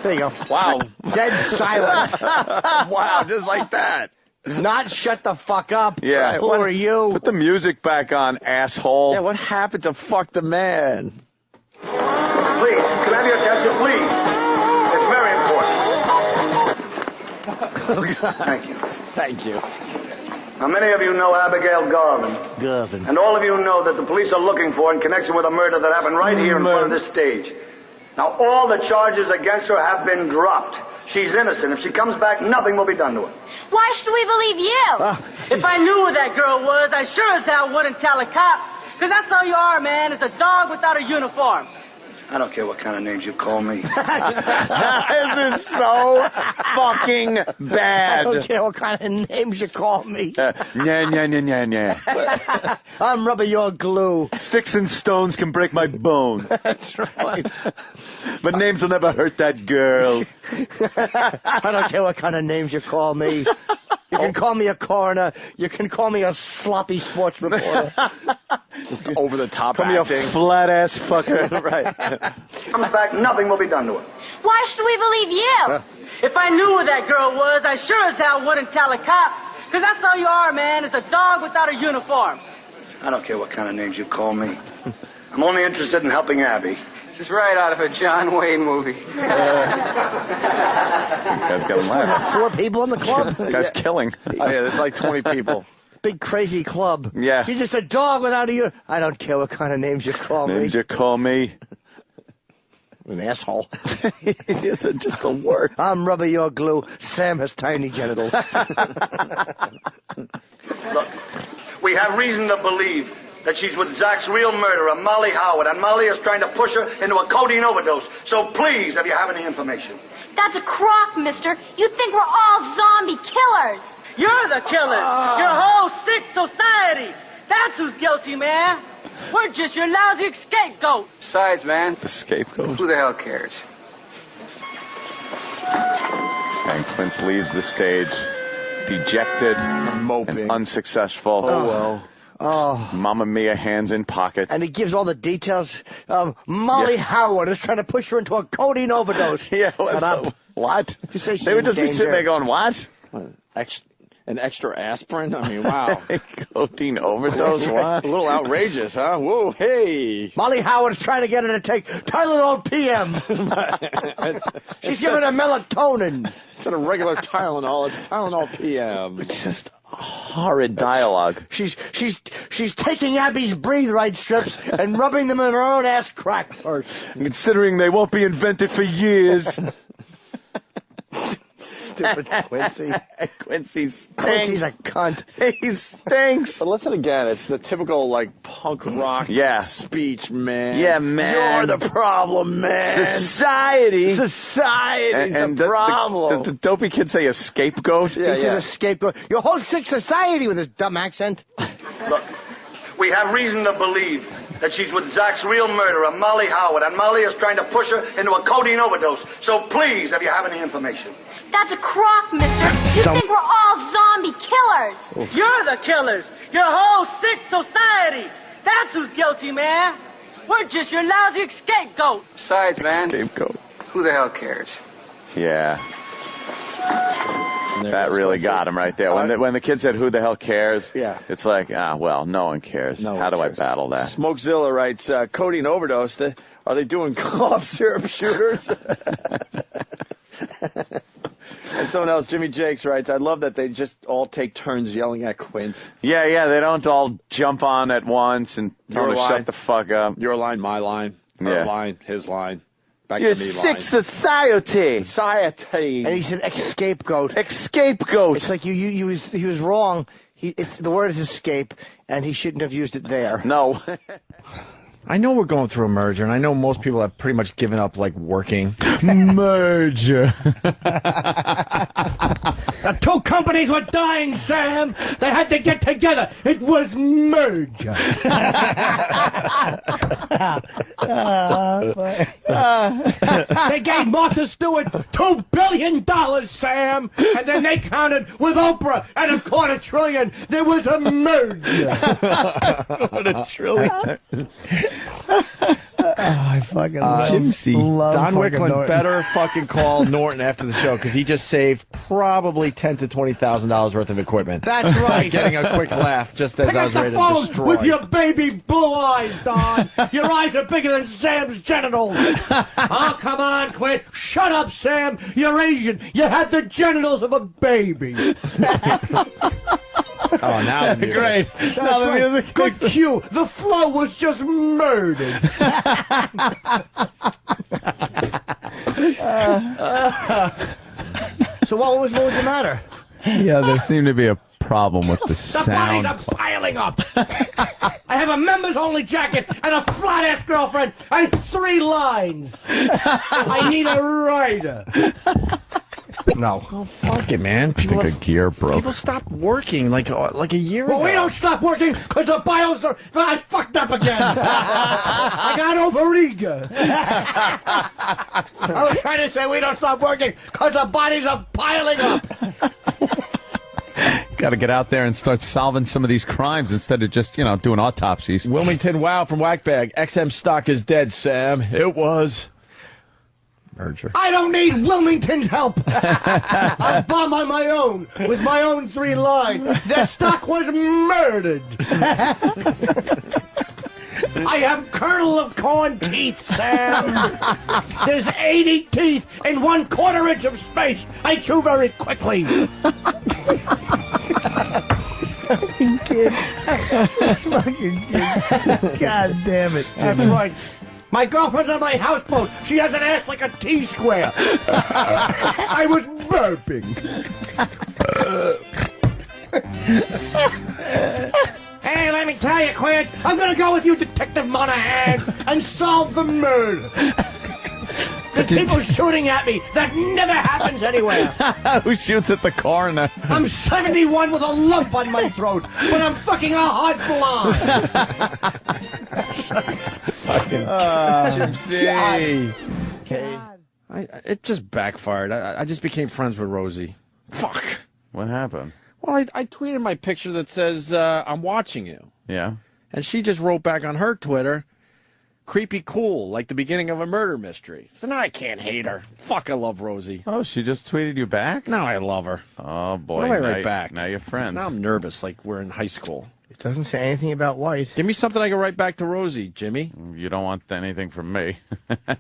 There you go.
Wow.
Dead silence.
Wow, just like that.
Not shut the fuck up.
Yeah.
Who are you?
Put the music back on, asshole.
Yeah, what happened to Fuck the Man?
Please, can I have your attention, please? It's very important. Thank you.
Thank you.
Now, many of you know Abigail Garvin.
Garvin.
And all of you know that the police are looking for in connection with a murder that happened right here in front of this stage. Now, all the charges against her have been dropped. She's innocent. If she comes back, nothing will be done to her.
Why should we believe you?
If I knew who that girl was, I sure as hell wouldn't tell a cop. Because that's all you are, man. It's a dog without a uniform.
I don't care what kind of names you call me.
This is so fucking bad.
I don't care what kind of names you call me. I'm rubbing your glue.
Sticks and stones can break my bones.
That's right.
But names will never hurt that girl.
I don't care what kind of names you call me. You can call me a coroner. You can call me a sloppy sports reporter.
Just over the top
Call me a flat ass fucker.
Right.
Comes back, nothing will be done to her.
Why should we believe you?
If I knew who that girl was, I sure as hell wouldn't tell a cop. Because that's all you are, man. It's a dog without a uniform.
I don't care what kind of names you call me. I'm only interested in helping Abby.
This is right out of a John Wayne movie.
Guy's got him laughing.
4 people in the club?
Guy's killing.
Oh, yeah, there's like 20 people.
Big crazy club.
Yeah.
You're just a dog without a uniform. I don't care what kind of names you call me.
Names you call me.
An asshole.
It is just the worst.
I'm rubbing your glue. Sam has tiny genitals.
Look, we have reason to believe that she's with Zach's real murderer, Molly Howard, and Molly is trying to push her into a codeine overdose. So please, if you have any information.
That's a crock, mister. You think we're all zombie killers.
You're the killer. Your whole sick society. That's who's guilty, man. We're just your lousy scapegoat.
Besides, man,
The scapegoat.
who the hell cares?
And Quince leaves the stage, dejected,
moping,
and unsuccessful.
Oh, well.
Oh.
Mamma Mia, hands in pocket.
And he gives all the details. Molly Howard is trying to push her into a codeine overdose.
Yeah,
Shut up.
what?
You say she's
They would
in
just be
danger.
sitting there going, what?
An extra aspirin? I mean, wow.
Codeine overdose? What?
A little outrageous, huh? Whoa, hey.
Molly Howard's trying to get her to take Tylenol PM. She's giving her melatonin.
Instead of regular Tylenol, it's Tylenol PM.
It's just horrid dialogue.
She's taking Abby's breathe right strips and rubbing them in her own ass crack first.
Considering they won't be invented for years.
Stupid Quincy.
Quincy stinks.
Quincy's a cunt.
He stinks.
But listen again, it's the typical, like, punk rock speech, man.
Yeah, man.
You're the problem, man.
Society's
the problem.
Does the dopey kid say a scapegoat?
Yeah, he's a scapegoat. Your whole sick society with his dumb accent.
Look, we have reason to believe that she's with Zach's real murderer, Molly Howard, and Molly is trying to push her into a codeine overdose. So please, if you have any information.
That's a crock, mister. You think we're all zombie killers.
You're the killers. Your whole sick society. That's who's guilty, man. We're just your lousy scapegoat.
Besides, man,
Scapegoat.
who the hell cares?
Yeah. That really got him right there. When the kid said, "Who the hell cares?"
Yeah.
It's like, well, no one cares. How do I battle that?
Smokezilla writes, codeine overdose. Are they doing cough syrup shooters? And someone else, Jimmy Jakes, writes, I love that they just all take turns yelling at Quince.
Yeah, they don't all jump on at once and tell him to shut the fuck up.
Your line, my line. Her line, his line. Back
You're
to me
sick
line.
society.
And he said escapegoat.
Escapegoat.
It's like he was wrong. The word is escape, and he shouldn't have used it there.
No.
I know we're going through a merger, and I know most people have pretty much given up, like, working. Merger.
The two companies were dying, Sam. They had to get together. It was merger. They gave Martha Stewart $2 billion, Sam. And then they counted with Oprah at $250 billion. There was a merger.
$250 billion.
I fucking love
Jimcy. Don Wicklund
Norton.
better fucking call Norton after the show because he just saved probably $10,000 to $20,000 worth of equipment.
That's right.
Getting a quick laugh just as I was ready to destroy.
With your baby blue eyes, Don. Your eyes are bigger than Sam's genitals. Oh, come on, quit. Shut up, Sam. You're Asian. You have the genitals of a baby.
Oh, now the music.
Great. Now the music. Good cue. The flow was just murdered. So what was the matter?
Yeah, there seemed to be a problem with the
The
sound.
bodies are piling up. I have a members-only jacket and a flat-ass girlfriend and 3 lines. I need a writer. No.
Oh, fuck it, man.
I think a gear broke.
People stopped working like a year ago.
Well, we don't stop working because the bios are... I fucked up again. I got over-eager. I was trying to say we don't stop working because the bodies are piling up.
Got to get out there and start solving some of these crimes instead of just, doing autopsies.
Wilmington Wow from Whackbag. XM stock is dead, Sam. It was... merger.
I don't need Wilmington's help. I'll bomb on my own with my own 3 lines. Their stock was murdered. I have kernel of corn teeth, Sam. There's 80 teeth in 1/4 inch of space. I chew very quickly. Fucking kid. This fucking kid. God damn it. That's right. My girlfriend's on my houseboat. She has an ass like a T-square. I was burping. Hey, let me tell you, Quint, I'm gonna go with you, Detective Monahan, and solve the murder. There's people shooting at me. That never happens anywhere.
Who shoots at the car?
I'm 71 with a lump on my throat, but I'm fucking a hot blonde.
Jimcy. It just backfired. I just became friends with Rosie. Fuck.
What happened?
Well, I tweeted my picture that says, I'm watching you.
Yeah.
And she just wrote back on her Twitter, Creepy cool, like the beginning of a murder mystery. So now I can't hate her. Fuck, I love Rosie.
Oh, she just tweeted you back?
Now I love her.
Oh, boy.
What do I write back?
Now you're friends.
Now I'm nervous, like we're in high school.
It doesn't say anything about White.
Give me something I can write back to Rosie, Jimmy.
You don't want anything from me.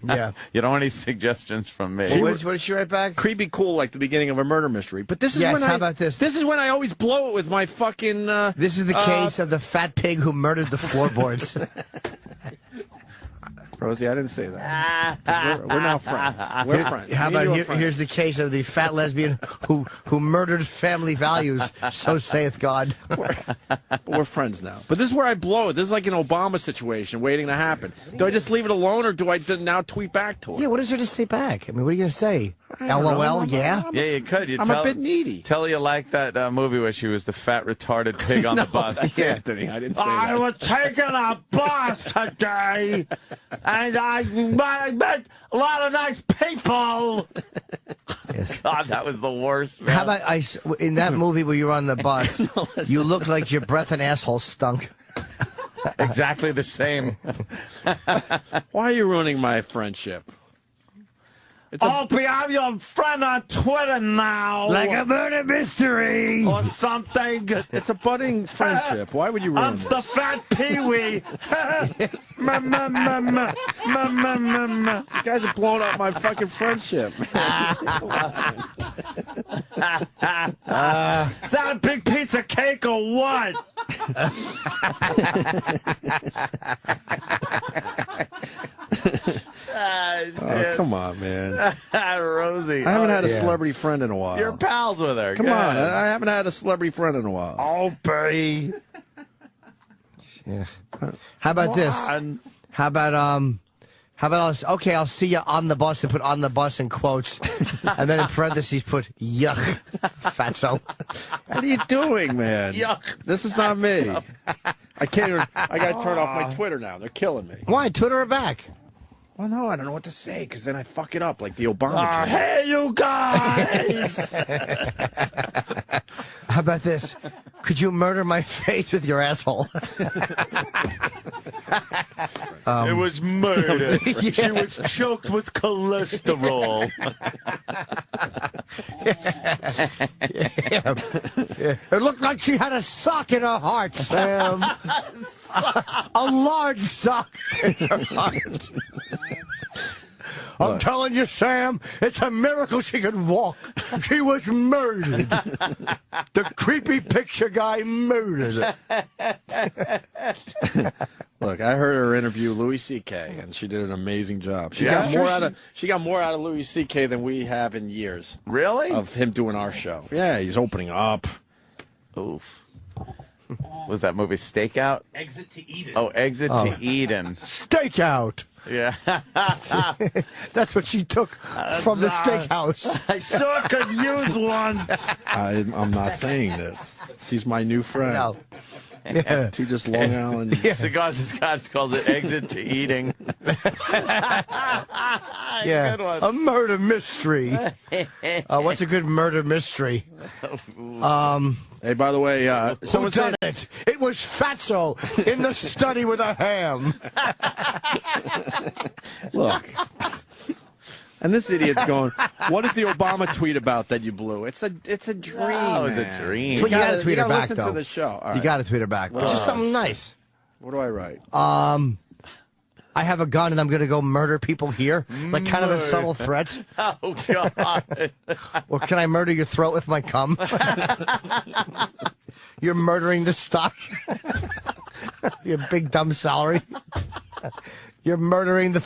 Yeah.
You don't want any suggestions from me.
What did she write back?
Creepy cool, like the beginning of a murder mystery. But this is
Yes,
when
how about this?
This is when I always blow it with my fucking...
This is the case of the fat pig who murdered the floorboards.
Rosie, I didn't say that. We're now friends. We're friends.
How
Me and
about
you are
here's the case of the fat lesbian who murdered family values, so saith God.
But we're friends now. But this is where I blow it. This is like an Obama situation waiting to happen. Do I just leave it alone, or do I now tweet back to her?
Yeah, what is there to say back? I mean, what are you going to say? LOL, yeah?
Yeah, you could.
I'm a bit needy.
Tell her you like that movie where she was the fat, retarded pig on the bus.
That's Anthony. I didn't say that.
I was taking a bus today, and I met a lot of nice people.
Yes.
God, that was the worst, man.
How about in that movie where you were on the bus, you looked like your breath and asshole stunk.
Exactly the same.
Why are you ruining my friendship?
Opie, I'm your friend on Twitter now.
Like a murder mystery.
Or something.
It's a budding friendship. Why would you ruin
I'm
this?
the fat peewee.
You guys are blowing up my fucking friendship.
Is that a big piece of cake or what?
Oh, come on, man.
Rosie.
I haven't had a celebrity friend in a while.
You're pals with her.
Come
Go
on.
ahead.
I haven't had a celebrity friend in a while.
Opie.
Yeah. How about this? How about I'll see you on the bus and put on the bus in quotes, and then in parentheses put yuck, fatso.
What are you doing, man?
Yuck.
This is not me. I can't even. I got to turn off my Twitter now. They're killing me.
Why? Twitter her back.
Well, no, I don't know what to say because then I fuck it up like the Obama train.
Hey, you guys!
How about this? Could you murder my face with your asshole?
It was murder. She was choked with cholesterol.
Yeah. It looked like she had a sock in her heart, Sam. A large sock in her heart. I'm telling you, Sam, it's a miracle she could walk. She was murdered. The creepy picture guy murdered her.
Look, I heard her interview Louis C.K. and she did an amazing job. She
Yeah?
got more out of Louis C.K. than we have in years.
Really?
Of him doing our show. Yeah, he's opening up.
Oof. Was that movie Stakeout?
Exit to Eden.
Oh, Exit to Eden.
Stakeout.
Yeah.
That's what she took from the steakhouse.
I sure could use one.
I'm not saying this. She's my new friend.
No. Yeah.
To just Long Island.
Cigars and Scotch calls it Exit to Eating.
Yeah.
Good one.
A murder mystery. What's a good murder mystery?
Hey, by the way,
Who done it? It was Fatso in the study with a ham.
Look. And this idiot's going, what is the Obama tweet about that you blew? It's a dream.
Oh, it was a
man.
dream.
But you gotta tweet her back,
listen
though.
to the show. All
You
right.
gotta tweet her back. Just something nice.
What do I write?
I have a gun and I'm gonna go murder people here. Like kind of a subtle threat.
Oh, God.
Or can I murder your throat with my cum? You're murdering the stock. Your big dumb salary. You're murdering the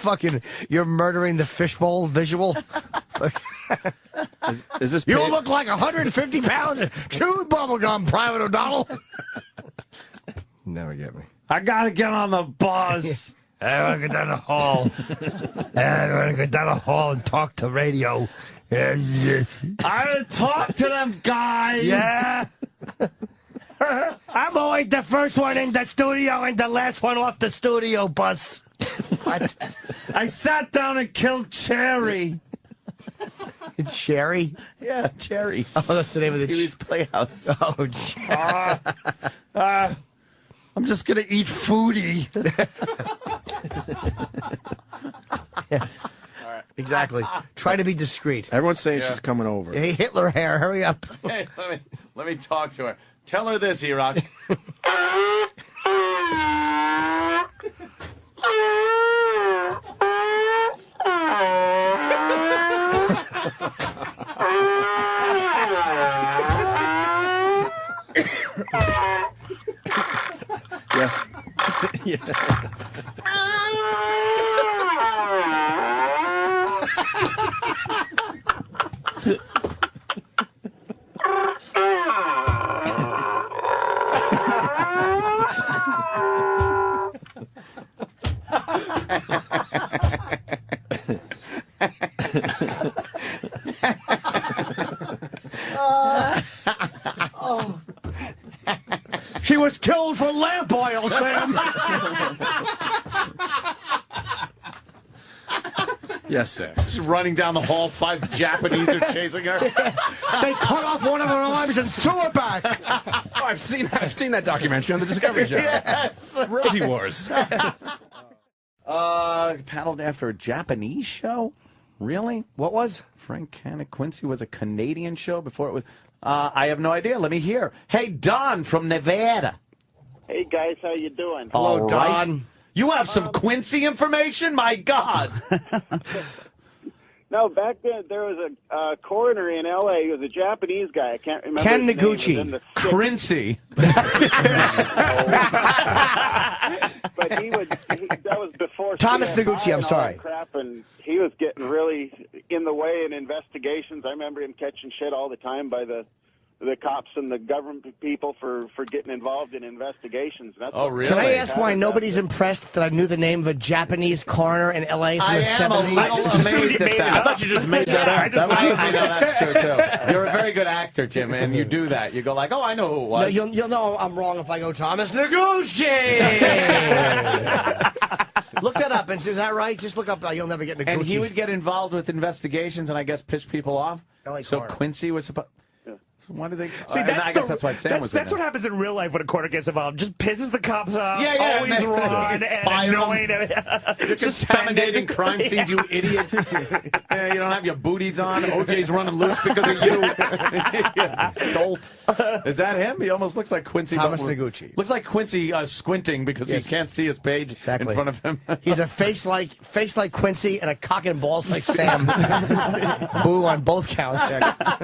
fishbowl visual.
Is this
You look like 150 pounds of chewed bubblegum, Private O'Donnell. Never get me.
I gotta get on the bus. I want to go down the hall. I want to go down the hall and talk to radio. I want to talk to them guys. Yeah. I'm always the first one in the studio and the last one off the studio bus.
What?
I sat down and killed Cherry.
Cherry?
Yeah, Cherry.
Oh, that's the name of the
Pee-wee's Playhouse.
Oh,
I'm just going to eat foodie.
Exactly. Try to be discreet.
Everyone's saying she's coming over.
Hey, Hitler hair, hurry up.
Hey, let me talk to her. Tell her this, E-Rock.
Yes. Yeah.
She was killed for lamp oil, Sam.
Yes, sir.
She's running down the hall. 5 Japanese are chasing her.
They cut off one of her arms and threw her back.
Oh, I've seen that documentary on the Discovery Channel.
Yes.
Rosie Wars.
Paddled after a Japanese show? Really?
What was?
Frank Quincy was a Canadian show before it was... I have no idea. Let me hear. Hey, Don from Nevada.
Hey, guys, how you doing?
Hello, Don. You have some Quincy information? My God.
No, back then there was a coroner in L.A. He was a Japanese guy. I can't remember
Ken
his
Noguchi.
name.
Quincy.
But that was before
Thomas
CSI
Noguchi, I'm
and all
sorry.
that crap, and he was getting really in the way in investigations. I remember him catching shit all the time by the cops and the government people for getting involved in investigations. That's
really?
Can I ask why nobody's impressed that I knew the name of a Japanese coroner in L.A. from the 70s?
I am a little amazed at that. I thought you just made that up. That's true, too. You're a very good actor, Jim, and you do that. You go like, oh, I know who it was.
No, you'll know I'm wrong if I go Thomas Noguchi. Look that up, and is that right? Just look up. You'll never get Noguchi.
And he would get involved with investigations and I guess piss people off. So
coroner.
Quincy was supposed... Why do they?
See,
I guess that's why Sam was in
that's what happens in real life when a coroner gets involved. Just pisses the cops off.
Yeah,
always run and annoying.
You're contaminating crime scenes, you idiot. You don't have your booties on. OJ's running loose because of you. Dolt. Is that him? He almost looks like Quincy.
Thomas Noguchi.
Looks like Quincy squinting because he can't see his page in front of him.
He's a face like Quincy and a cock and balls like Sam. Boo on both counts.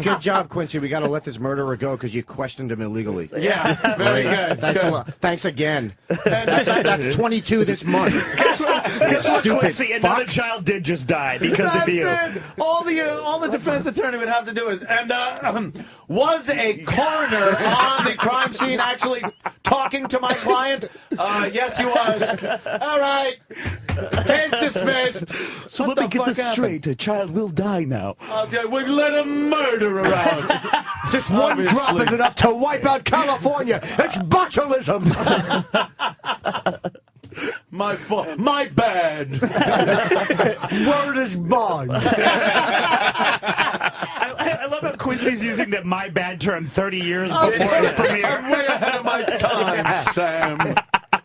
Good job, Quincy. We got to let this murderer go because you questioned him illegally.
Yeah, very good.
Thanks a lot. Thanks again. That's 22 this month.
Guess what,
Stupid
Quincy? Another child did just die because of you.
It. All the defense attorney would have to do is, was a coroner on the crime scene actually talking to my client? Yes, he was. All right. Case dismissed.
So let me get this straight. A child will die now.
We let a murderer out.
Just one drop is enough to wipe out California. It's botulism.
My fault. My bad.
Word is bond.
I love how Quincy's using that "my bad" term 30 years before his premiere.
I'm way ahead of my time, Sam.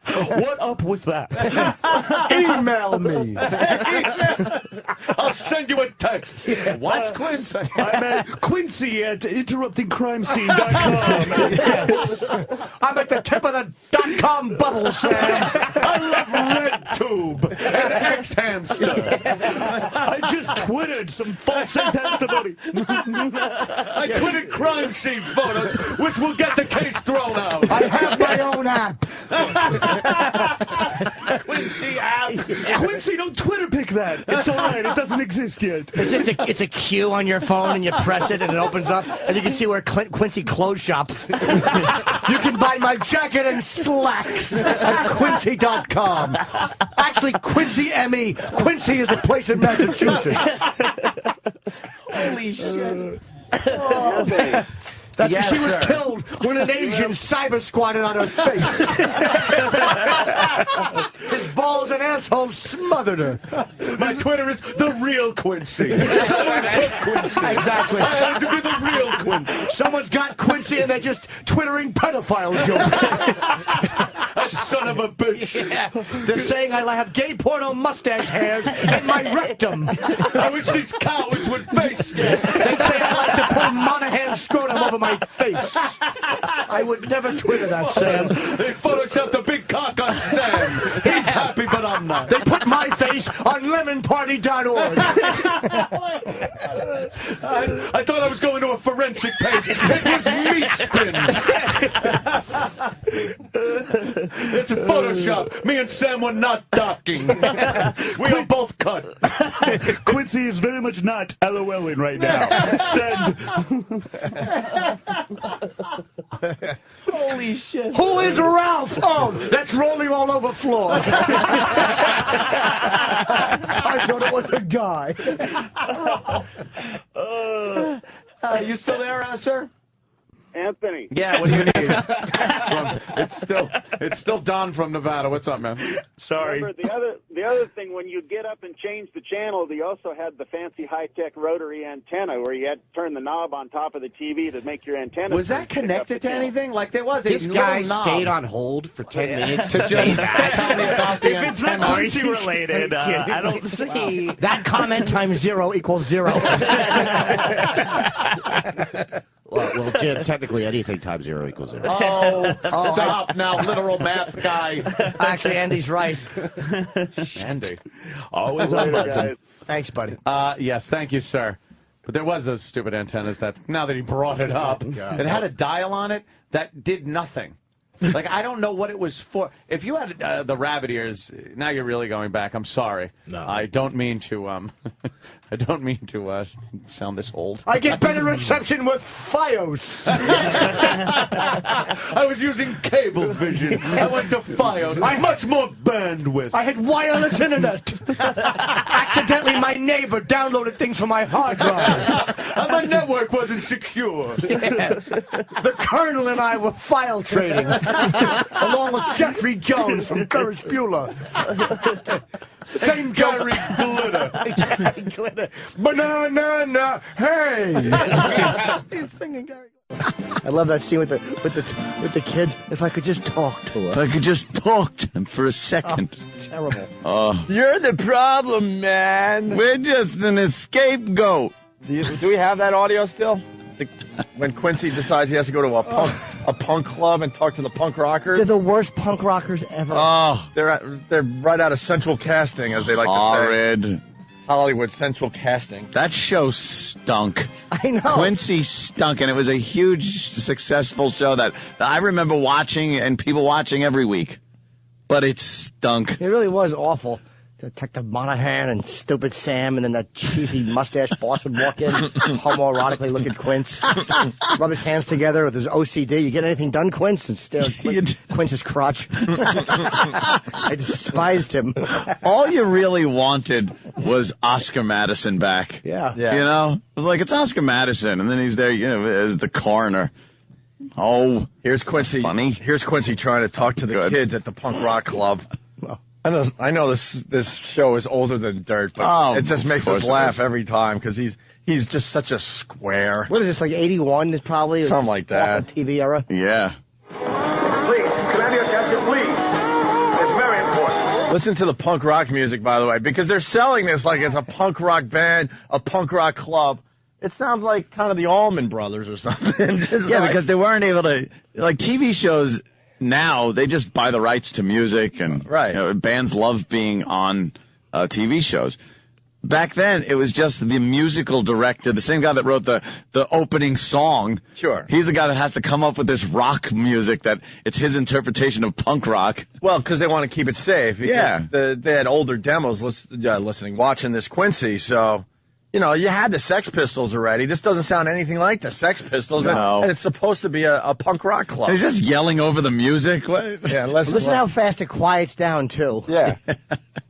What up with that?
Email me.
I'll send you a text. What's Quincy?
I'm at Quincy at interruptingcrimescene.com.
Yes. I'm at the tip of the .com bubble, Sam.
I love RedTube and X-Hamster.
I just twittered some false testimony.
I tweeted crime scene photos, which will get the case thrown out.
I have my own app.
Quincy app.
Quincy, don't Twitter pick that. It's all right. It doesn't exist yet.
It's a cue on your phone, and you press it, and it opens up, and you can see where Quincy clothes shops. You can buy my jacket and slacks at Quincy.com. Actually, Quincy ME. Quincy is a place in Massachusetts.
Holy shit.
She was killed when an Asian cyber squatted on her face. His balls and asshole smothered her.
My Twitter is the real Quincy. Someone took Quincy.
Exactly.
I had to be the real Quincy.
Someone's got Quincy and they're just twittering pedophile jokes.
Son of
of a bitch.
Yeah. They're saying I have gay porno mustache hairs in my rectum.
I wish these cowards would face me.
They say I like to pull Monahan's scrotum over my face. I would never Twitter that, Sam.
They photoshopped a big cock on Sam. He's happy, but I'm not.
They put my face on lemonparty.org.
I thought I was going to a forensic page. It was meat spin. It's a Photoshop. Me and Sam were not docking. We are both cut.
Quincy is very much not LOLing right now. Send.
Holy shit.
Who is Ralph? Oh, that's rolling all over floor. I thought it was a guy.
You still there, sir?
Anthony.
Yeah, what do you need? It's still Don from Nevada. What's up, man?
Sorry.
Remember, the other thing, when you get up and change the channel, they also had the fancy high-tech rotary antenna where you had to turn the knob on top of the TV to make your antenna.
Was that connected to anything? Like there was a
This guy
little knob.
stayed on hold for 10 minutes to
just
say that.
tell me about the
If it's not
antenna.
Quincy related, I don't see.
That comment times 0 equals 0.
Well, Jim, technically anything times 0 equals 0.
Oh, stop now, literal math guy.
Actually, Andy's right.
Andy.
Always on button.
Thanks, buddy.
Yes, thank you, sir. But there was those stupid antennas that, now that he brought it up, it had a dial on it that did nothing. Like, I don't know what it was for. If you had the rabbit ears, now you're really going back. I'm sorry. No. I don't mean to, I don't mean to sound this old.
I get better reception with Fios.
I was using cable vision. I went to Fios. Much more bandwidth.
I had wireless internet. Accidentally, my neighbor downloaded things from my hard drive.
And my network wasn't secure.
Yeah. The Colonel and I were file trading, along with Jeffrey Jones from Ferris Bueller. Same
Gary Glitter.
Gary Glitter. Banana, hey. He's singing Gary. I love that scene with the kids. If I could just talk to her.
If I could just talk to him for a second.
Oh, it's terrible.
Oh.
You're the problem, man.
We're just an scapegoat.
Do we have that audio still? When Quincy decides he has to go to a punk club and talk to the punk rockers.
They're the worst punk rockers ever.
Oh,
They're right out of Central Casting, as they like to say. Hollywood Central Casting.
That show stunk.
I know.
Quincy stunk, and it was a huge, successful show that I remember watching and people watching every week. But it stunk.
It really was awful. Detective Monahan and stupid Sam, and then that cheesy mustache boss would walk in, homoerotically look at Quince, rub his hands together with his OCD. You get anything done, Quince? And stare at Quince's crotch. I despised him.
All you really wanted was Oscar Madison back.
Yeah.
You know? It was like, it's Oscar Madison, and then he's there, as the coroner. Oh,
here's Quincy.
Funny.
Here's Quincy trying to talk to the kids at the punk rock club. I know this show is older than dirt, but it just makes us laugh every time because he's just such a square.
What is this, like 81 is probably?
Something like that.
Awful TV era?
Yeah.
Please, can I have your attention, please? It's very important.
Listen to the punk rock music, by the way, because they're selling this like it's a punk rock band, a punk rock club. It sounds like kind of the Allman Brothers or something.
Because they weren't able to, like TV shows now, they just buy the rights to music, and bands love being on TV shows. Back then, it was just the musical director, the same guy that wrote the opening song.
Sure.
He's the guy that has to come up with this rock music that it's his interpretation of punk rock.
Well, because they want to keep it safe. Because they had older demos watching this Quincy, so... you had the Sex Pistols already. This doesn't sound anything like the Sex Pistols.
No.
And it's supposed to be a punk rock club.
He's just yelling over the music. What?
Yeah,
listen how fast it quiets down, too.
Yeah.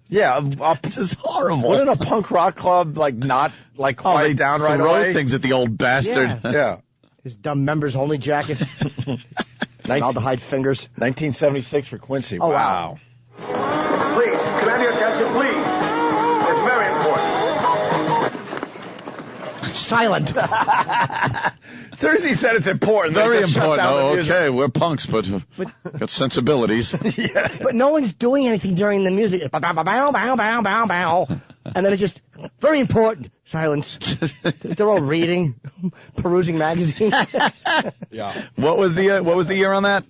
Yeah.
This is horrible.
Wouldn't a punk rock club, not quiet down right away?
Things at the old bastard.
Yeah.
His dumb members-only jacket. Aldehyde fingers.
1976 for Quincy.
Oh,
wow.
Please, can I have your attention, please? It's very important.
silent.
As soon as he said it's important,
Very
they just shut
important.
down the
Oh,
music.
okay, we're punks, but got sensibilities.
But no one's doing anything during the music. Bow, bow, bow, bow, bow, bow, bow. And then it's just, very important, silence. They're all reading, perusing magazines.
Yeah.
What was the year on that?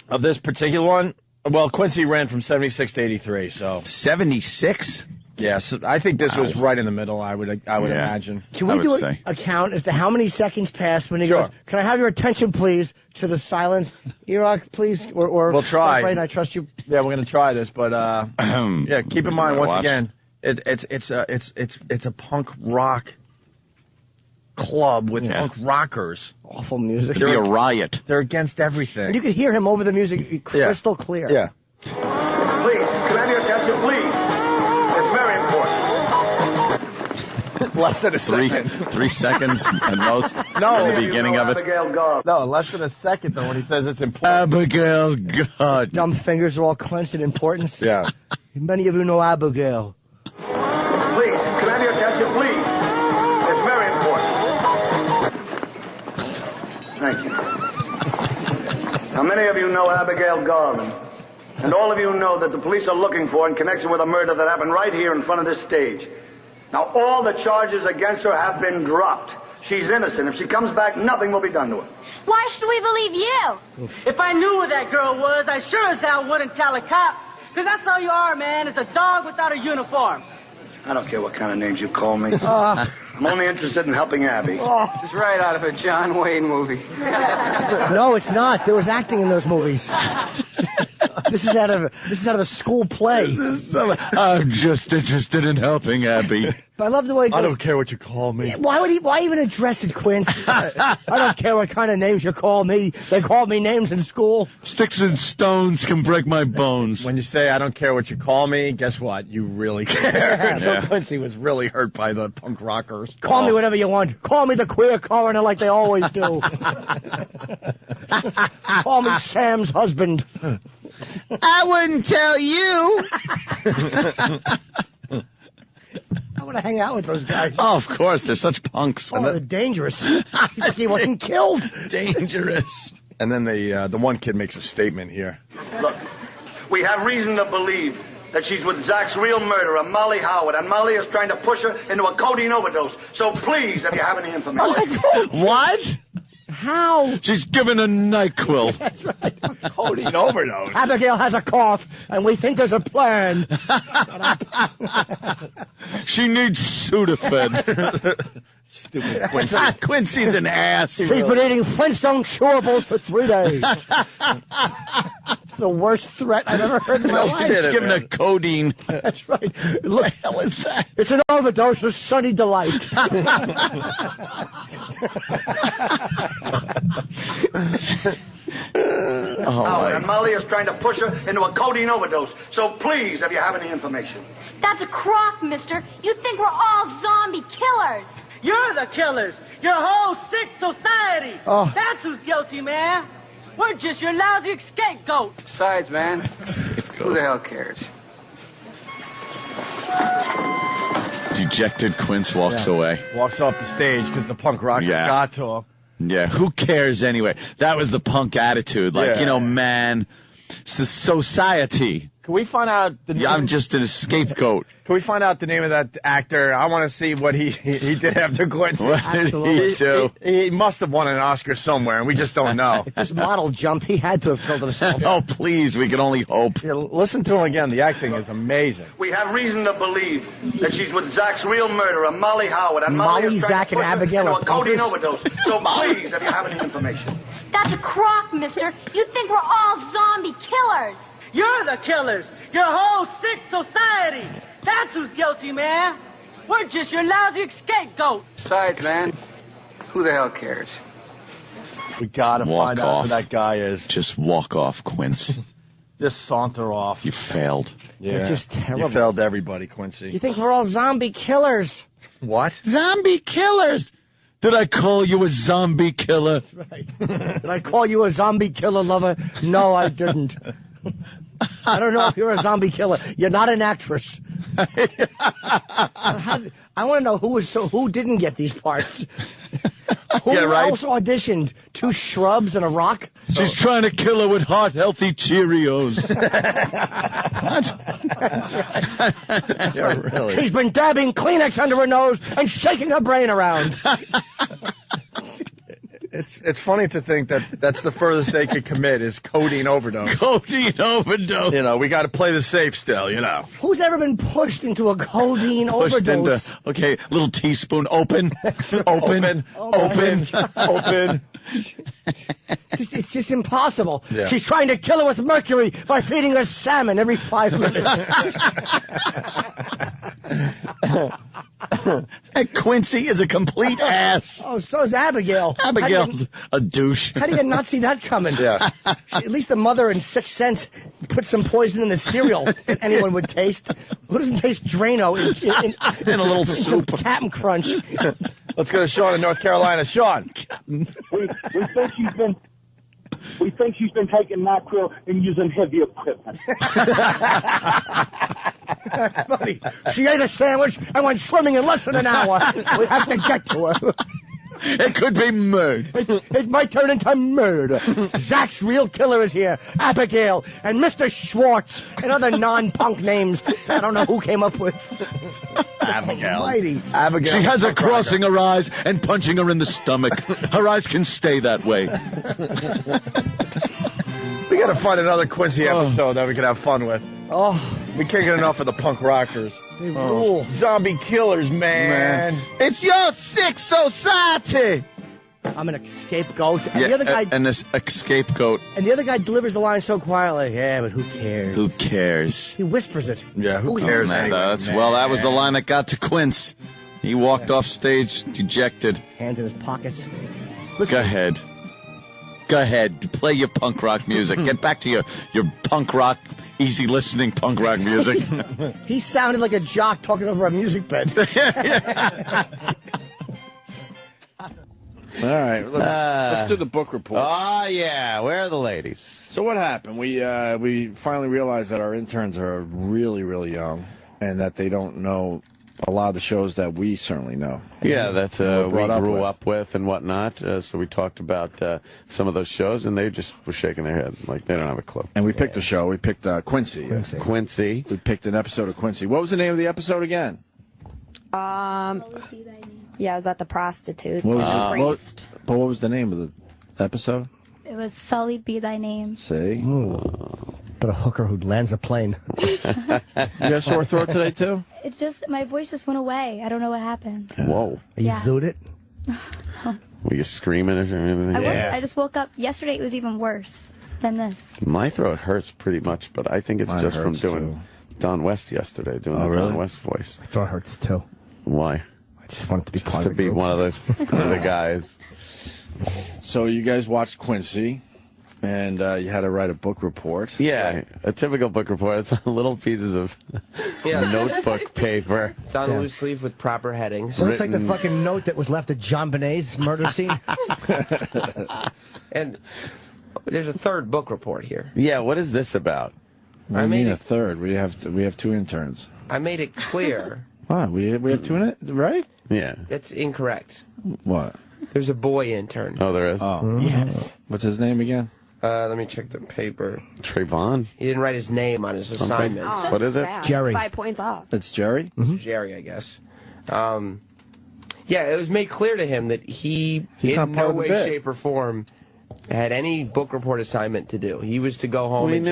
Of this particular one? Well, Quincy ran from 76 to 83, so.
76?
Yes, I think this was right in the middle, I would imagine.
Can we do a count as to how many seconds passed when he goes, can I have your attention, please, to the silence? HystEric, please? Or
we'll try.
Right, I trust you.
Yeah, we're going to try this, but yeah, keep in mind, once again, it's a punk rock club with punk rockers.
Awful music.
It'd be a riot.
They're against everything.
And you could hear him over the music crystal clear.
Yeah.
Please, can I have your attention, please? It's very important.
Less than a second.
3 seconds at most.
No.
In the beginning of it.
No, less than a second, though, when he says it's important.
Abigail, God.
Dumb fingers are all clenched in importance.
Yeah.
Many of you know Abigail.
Please, can I have your attention, please? It's very important. Thank you. Now, many of you know Abigail Garland, and all of you know that the police are looking for in connection with a murder that happened right here in front of this stage. Now, all the charges against her have been dropped. She's innocent. If she comes back, nothing will be done to her.
Why should we believe you?
If I knew who that girl was, I sure as hell wouldn't tell a cop. Because that's all you are, man. It's a dog without a uniform.
I don't care what kind of names you call me. I'm only interested in helping Abby.
This is right out of a John Wayne movie.
No, it's not. There was acting in those movies. This is out of a school play.
I'm just interested in helping Abby.
But I love the way he goes,
I don't care what you call me.
Why even address it, Quince? I don't care what kind of names you call me. They called me names in school.
Sticks and stones can break my bones.
When you say I don't care what you call me, guess what? You really care. So Quincy was really hurt by the punk rockers.
Call me whatever you want. Call me the queer coroner like they always do. Call me Sam's husband.
I wouldn't tell you.
I want to hang out with those guys.
Oh, of course. They're such punks.
Oh, they're dangerous. He's like he wasn't killed.
Dangerous.
And then the one kid makes a statement here.
Look, we have reason to believe that she's with Zach's real murderer, Molly Howard, and Molly is trying to push her into a codeine overdose. So please, if you have any information.
What?
How?
She's given a NyQuil.
That's right.
Codeine overdose.
Abigail has a cough, and we think there's a plan.
She needs Sudafed.
Stupid Quincy.
Quincy's an ass.
She's been eating Flintstone chewables for 3 days. It's the worst threat I've ever heard in my life.
It's given a codeine.
That's right. Look,
What the hell is that?
it's an overdose of Sunny Delight.
Howard, and Molly is trying to push her into a codeine overdose. So please, if you have any information.
That's a crock, mister. You think we're all zombie killers.
You're the killers. Your whole sick society.
Oh.
That's who's guilty, man. We're just your lousy scapegoat.
Besides, man, who the hell cares?
Dejected Quince walks away.
Walks off the stage because the punk rockers got to him.
Yeah, who cares anyway? That was the punk attitude. Like, man, it's the society.
Can we find out the name?
I'm just a scapegoat.
Can we find out the name of that actor? I want to see what he did after Quincy.
What did he do?
He must have won an Oscar somewhere, and we just don't know.
This model jumped. He had to have killed himself.
Oh, please, we can only hope.
Yeah, listen to him again. The acting is amazing.
We have reason to believe that she's with Zach's real murderer, Molly Howard, and Molly
Molly,
is trying
Zach,
to
and
push her
Abigail
into
are
a codeine
punkers.
overdose. So please, if you have any information.
That's a crock, mister. You think we're all zombie killers.
You're the killers. Your whole sick society. That's who's guilty, man. We're just your lousy scapegoat.
Besides, man, who the hell cares?
We gotta find out who that guy is.
Just walk off, Quince.
Just saunter off.
You failed.
Yeah.
They're just terrible.
You failed everybody, Quincy.
You think we're all zombie killers.
What?
Zombie killers. Did I call you a zombie killer?
That's right. Did I call you a zombie killer, lover? No, I didn't. I don't know if you're a zombie killer. You're not an actress. I want to know who didn't get these parts. Who else auditioned? 2 shrubs and a rock?
She's trying to kill her with heart healthy Cheerios.
That's right.
Yeah, really.
She's been dabbing Kleenex under her nose and shaking her brain around.
It's funny to think that that's the furthest they could commit is codeine overdose.
Codeine overdose.
You know, we got to play the safe still, you know.
Who's ever been pushed into a codeine overdose?
Okay, little teaspoon, open.
Open.
It's just impossible.
Yeah.
She's trying to kill her with mercury by feeding her salmon every 5 minutes.
And Quincy is a complete ass.
Oh, so's Abigail.
Abigail's a douche.
How do you not see that coming?
Yeah.
At least the mother in Sixth Sense put some poison in the cereal that anyone would taste. Who doesn't taste Drano
in a little soup?
Captain Crunch.
Let's go to Sean in North Carolina. Sean.
We think she's been taking NyQuil and using heavy equipment.
That's funny. She ate a sandwich and went swimming in less than an hour. We have to get to her.
It could be murder.
It might turn into murder. Zach's real killer is here. Abigail and Mr. Schwartz and other non-punk names I don't know who came up with.
Abigail.
Almighty.
Abigail.
She has her crossing her eyes and punching her in the stomach. Her eyes can stay that way.
We got to find another Quincy episode that we can have fun with.
Oh,
we can't get enough of the punk rockers.
They rule.
Zombie killers, man.
It's your sick society.
I'm an scapegoat. And
Yeah,
the other guy
and this scapegoat.
and the other guy delivers the line so quietly. Yeah, but who cares?
Who cares?
He whispers it.
Yeah, who cares?
Man,
Anyway,
well, that was the line that got to Quince. He walked off stage dejected.
Hands in his pockets.
Go ahead. Go ahead. Play your punk rock music. Get back to your punk rock, easy listening punk rock music.
He sounded like a jock talking over a music bed.
All right, let's do the book report.
Oh, yeah. Where are the ladies?
So what happened? We finally realized that our interns are really, really young and that they don't know a lot of the shows that we certainly know.
Yeah, that we
brought
grew
with.
up with and whatnot. So we talked about some of those shows, and they just were shaking their heads like they don't have a clue.
And we picked a show. We picked Quincy.
Quincy.
We picked an episode of Quincy. What was the name of the episode again?
Yeah, it was about the prostitute.
What was
the priest.
what was the name of the episode?
It was Sullied Be Thy Name.
See?
But a hooker who lands a plane.
You got a sore throat today, too?
It just, my voice just went away. I don't know what happened.
Whoa.
You zooted it?
Were you screaming or anything?
I just woke up. Yesterday it was even worse than this.
My throat hurts pretty much, but I think it's
Mine
just from
hurts,
doing Don West yesterday, doing the
really?
Don West voice.
My throat hurts too.
Why?
I just wanted to be
Just
part
to
of the
be
group.
one of the guys.
So you guys watched Quincy, and you had to write a book report.
Yeah, a typical book report. It's little pieces of notebook paper.
It's on a loose leaf with proper headings.
It looks like the fucking note that was left at John Bonet's murder scene.
And there's a third book report here.
Yeah, what is this about?
What do you mean a third? We have 2 interns.
I made it clear.
What? We have 2 in it, right?
Yeah.
That's incorrect.
What?
There's a boy intern.
Oh, there is?
Oh.
Yes.
What's his name again?
Let me check the paper.
Trayvon?
He didn't write his name on his assignment.
Oh, what is it?
Jerry.
5 points off.
It's Jerry?
Jerry, I guess. Yeah, it was made clear to him that he's
not
in
part
no
of the
way,
bit.
shape, or form had any book report assignment to do. He was to go home
We
and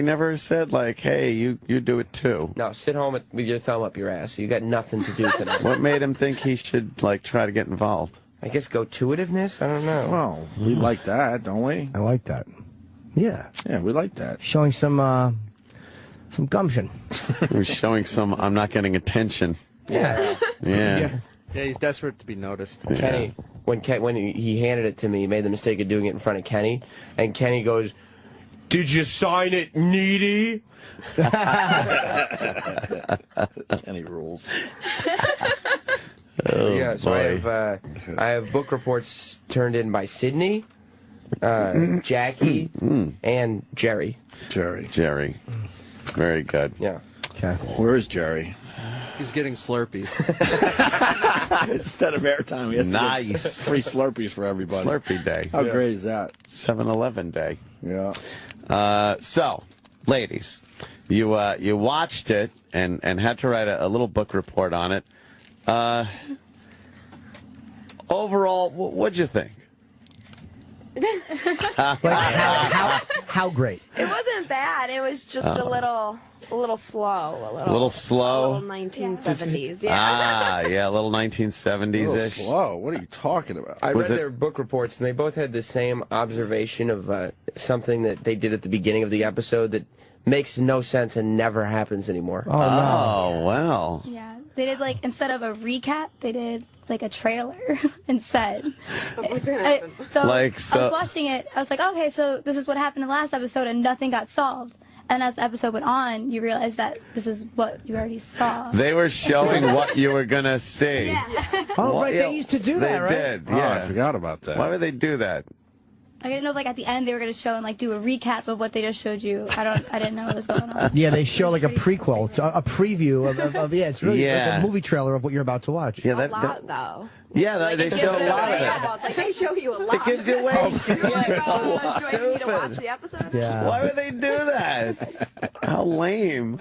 never said, like, hey, you do it too.
No, sit home with your thumb up your ass. You got nothing to do tonight.
What made him think he should, like, try to get involved?
I guess go-to-itiveness? I don't know.
Well, we like that, don't we?
I like that. Yeah.
Yeah, we like that.
Showing some gumption.
He was showing some, I'm not getting attention.
Yeah.
Yeah.
Yeah, he's desperate to be noticed.
Kenny, when he handed it to me, he made the mistake of doing it in front of Kenny, and Kenny goes, "Did you sign it, needy?"
Any rules?
Yeah, so I have book reports turned in by Sydney, Jackie, and Jerry.
Jerry.
Very good.
Yeah.
Okay. Where is Jerry?
He's getting Slurpees.
Instead of airtime, he has
Nice.
free Slurpees for everybody.
Slurpee day.
How great is that?
7-Eleven day.
Yeah.
So, ladies, you watched it and had to write a little book report on it. Overall, what'd you think?
How great?
It wasn't bad. It was just a little slow.
A little slow?
A little 1970s, yeah.
Yeah, a little 1970s-ish.
Slow. What are you talking about?
I read their book reports, and they both had the same observation of something that they did at the beginning of the episode that makes no sense and never happens anymore.
Oh, wow.
Yeah, they did instead of a recap, they did a trailer instead. So I was watching it. I was like, okay, so this is what happened in the last episode, and nothing got solved. And as the episode went on, you realize that this is what you already saw.
They were showing what you were going to see.
Yeah.
Oh, right. They used to do that, right?
They did,
Oh,
yeah.
I forgot about that.
Why would they do that?
I didn't know if at the end they were going to show and do a recap of what they just showed you. I didn't know what was going on.
Yeah, they show a prequel, a preview of it's really like a movie trailer of what you're about to watch.
Yeah,
A lot, though.
Yeah, they show a lot of it.
They show you a lot.
It gives you away.
You're like, oh, do I need to watch the episode?
Yeah.
Why would they do that? How lame.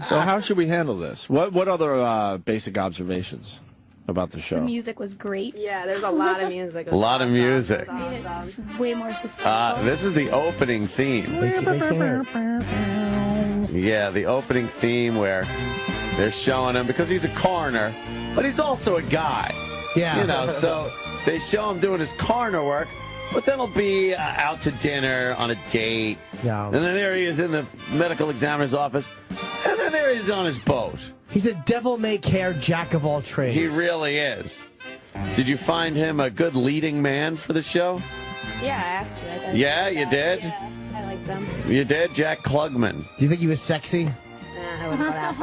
So how should we handle this? What other basic observations about the show?
The music was great.
Yeah, there's a lot of music.
A lot of music.
It's way more suspenseful.
This is the opening theme. Yeah, the opening theme where they're showing him, because he's a coroner, but he's also a guy.
Yeah.
So they show him doing his coroner work, but then he'll be out to dinner on a date.
Yeah.
And then there he is in the medical examiner's office, and then there he is on his boat.
He's a devil-may-care jack of all trades.
He really is. Did you find him a good leading man for the show?
Yeah, actually. I thought
Yeah, you did?
Yeah, I liked them.
You did? Jack Klugman.
Do you think he was sexy?
I wouldn't go that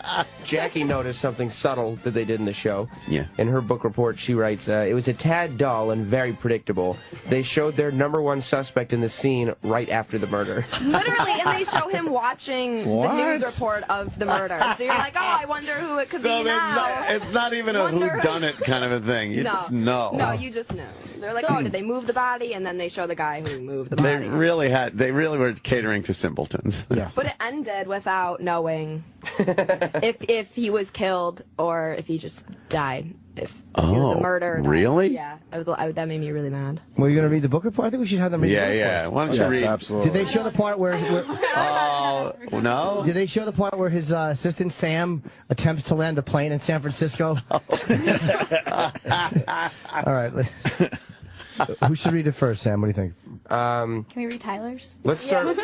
far.
Jackie noticed something subtle that they did in the show.
Yeah.
In her book report, she writes, it was a tad dull and very predictable. They showed their #1 suspect in the scene right after the murder.
Literally, and they show him watching the news report of the murder. So you're like, oh, I wonder who it could be now.
It's not even a whodunit kind of a thing. You just know.
No, you just know. They're like, oh, did they move the body? And then they show the guy who moved the body.
They really were catering to simpletons.
Yeah.
But it ended without knowing if he was killed or if he just died. If he was a murder.
Really?
Yeah. That made me really mad.
Well, you're going to read the book report? I think we should have them read the book report.
Yeah. Why don't you read?
Absolutely.
Did they show the part where
no.
Did they show the part where his assistant Sam attempts to land a plane in San Francisco? All right. Who should read it first, Sam? What do you think?
Can we read Tyler's?
Let's start.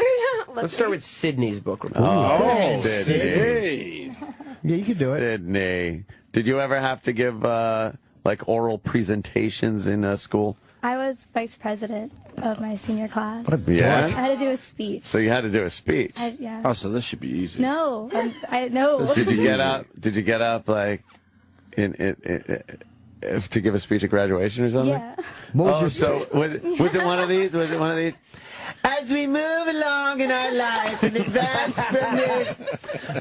Let's start with Sydney's book report.
Oh, Sydney.
Yeah, you can do it.
Sydney. Did you ever have to give oral presentations in school?
I was vice president of my senior class.
Yeah.
I had to do a speech.
So you had to do a speech.
Yeah.
Oh, so this should be easy.
No, I know.
Did you get up? Did you get up to give a speech at graduation or something?
Yeah.
Was it one of these? Was it one of these? As we move along in our life and advance from this,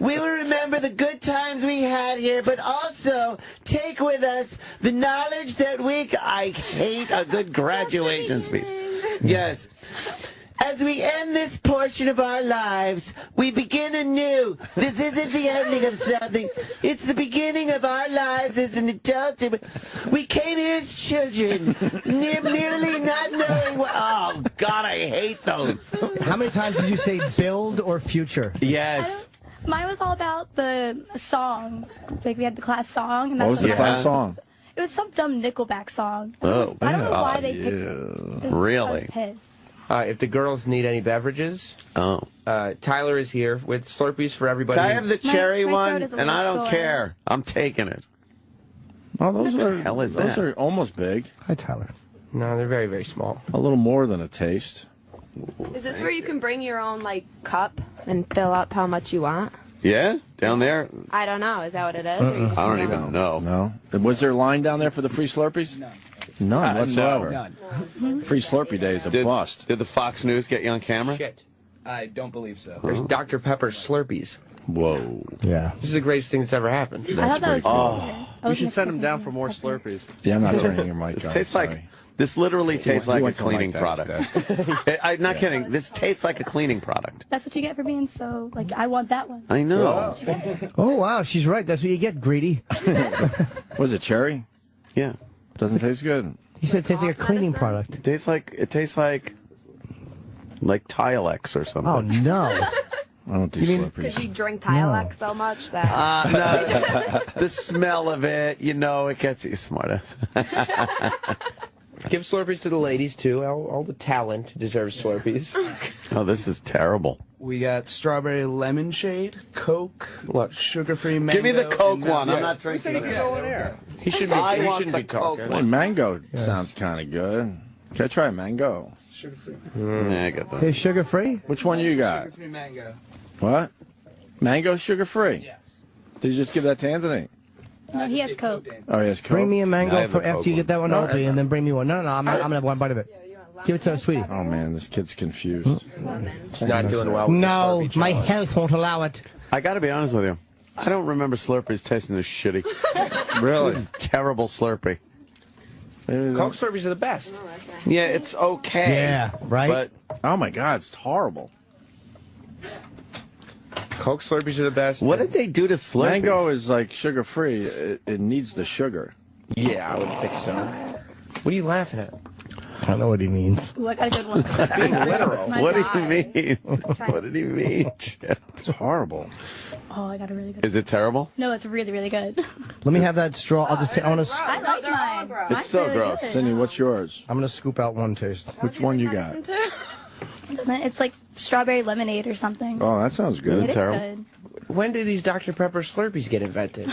we will remember the good times we had here, but also take with us the knowledge that I hate a good graduation speech. Yes. As we end this portion of our lives, we begin anew. This isn't the ending of something. It's the beginning of our lives as an adult. We came here as children, merely not knowing what... Oh, God, I hate those.
How many times did you say build or future?
Yes.
Mine was all about the song. We had the class song. And
What was the class song?
It was some dumb Nickelback song. I don't know why they picked it.
Really?
I was pissed.
If the girls need any beverages, Tyler is here with Slurpees for everybody.
Can I have the cherry one?
throat is a
And I don't
little
care. I'm taking it.
Oh, those
that?
are almost big.
Hi, Tyler.
No, they're very, very small.
A little more than a taste.
Is this where you can bring your own cup and fill up how much you want?
Yeah? Down there?
I don't know. Is that what it is? Or you just
I don't even know.
No. Was there a line down there for the free Slurpees? No. None whatsoever.
None.
Free Slurpee day is a bust.
Did the Fox News get you on camera?
Shit. I don't believe so. There's Dr. Pepper Slurpees.
Whoa.
Yeah.
This is the greatest thing that's ever happened.
I thought that was pretty good.
You should send him down for more Slurpees.
Yeah, I'm not turning your mic
This
on.
tastes
sorry.
like. This literally tastes like a
want something
cleaning
like that
product. I'm not kidding. This tastes like a cleaning product.
That's what you get for being so, like, I want that one.
I know.
Oh, wow, she's right. That's what you get, greedy.
Was it cherry?
Yeah.
Doesn't taste good.
He said it tastes like a cleaning product.
It tastes like Tilex or something.
Oh, no.
I don't do
Because
Slurpees.
you drink Tilex so much that...
No. The smell of it, it gets you smarter.
Give Slurpees to the ladies, too. All the talent deserves Slurpees.
Oh, this is terrible.
We got strawberry lemon shade, Coke, sugar-free mango.
Give me the Coke
and
one. I'm not drinking it.
He shouldn't be talking.
Well, mango sounds kind of good. Can I try a mango?
Sugar-free.
Yeah, I got that.
Is sugar free?
Which one you got?
Sugar-free mango.
What? Mango sugar free?
Yes.
Did you just give that to Anthony?
No, he has Coke.
Oh, he has Coke.
Bring me a
I
mango
have
for
the Coke
after you get that one,
one.
Opie, and then bring me one. No, I'm going to have one bite of it. Give it to her, sweetie.
Oh, man, this kid's confused.
He's not doing well with
No,
the Slurpee
my
challenge.
health won't allow it.
I got to be honest with you. I don't remember Slurpees tasting this shitty.
Really?
This is terrible Slurpee.
Coke Slurpees are the best.
Yeah, it's okay.
Yeah, right?
But
Oh, my God, it's horrible.
Coke Slurpees are the best.
what did they do to Slurpees?
Mango is like sugar-free. It needs the sugar.
Yeah, I would think so. What are you laughing at?
I don't know what he means.
Ooh, I got a good one.
Being literal.
What do you mean? What did he mean?
It's horrible.
Oh, I got a really good
Is it terrible?
No, it's really, really good.
Let me have that straw. I'll just. I want to.
I like mine.
It's
Mine's
so
really
gross.
good.
Cindy, what's yours?
I'm going to scoop out one taste.
Which one you got?
It's like strawberry lemonade or something.
Oh, that sounds
It
good.
is good.
When did these Dr. Pepper Slurpees get invented?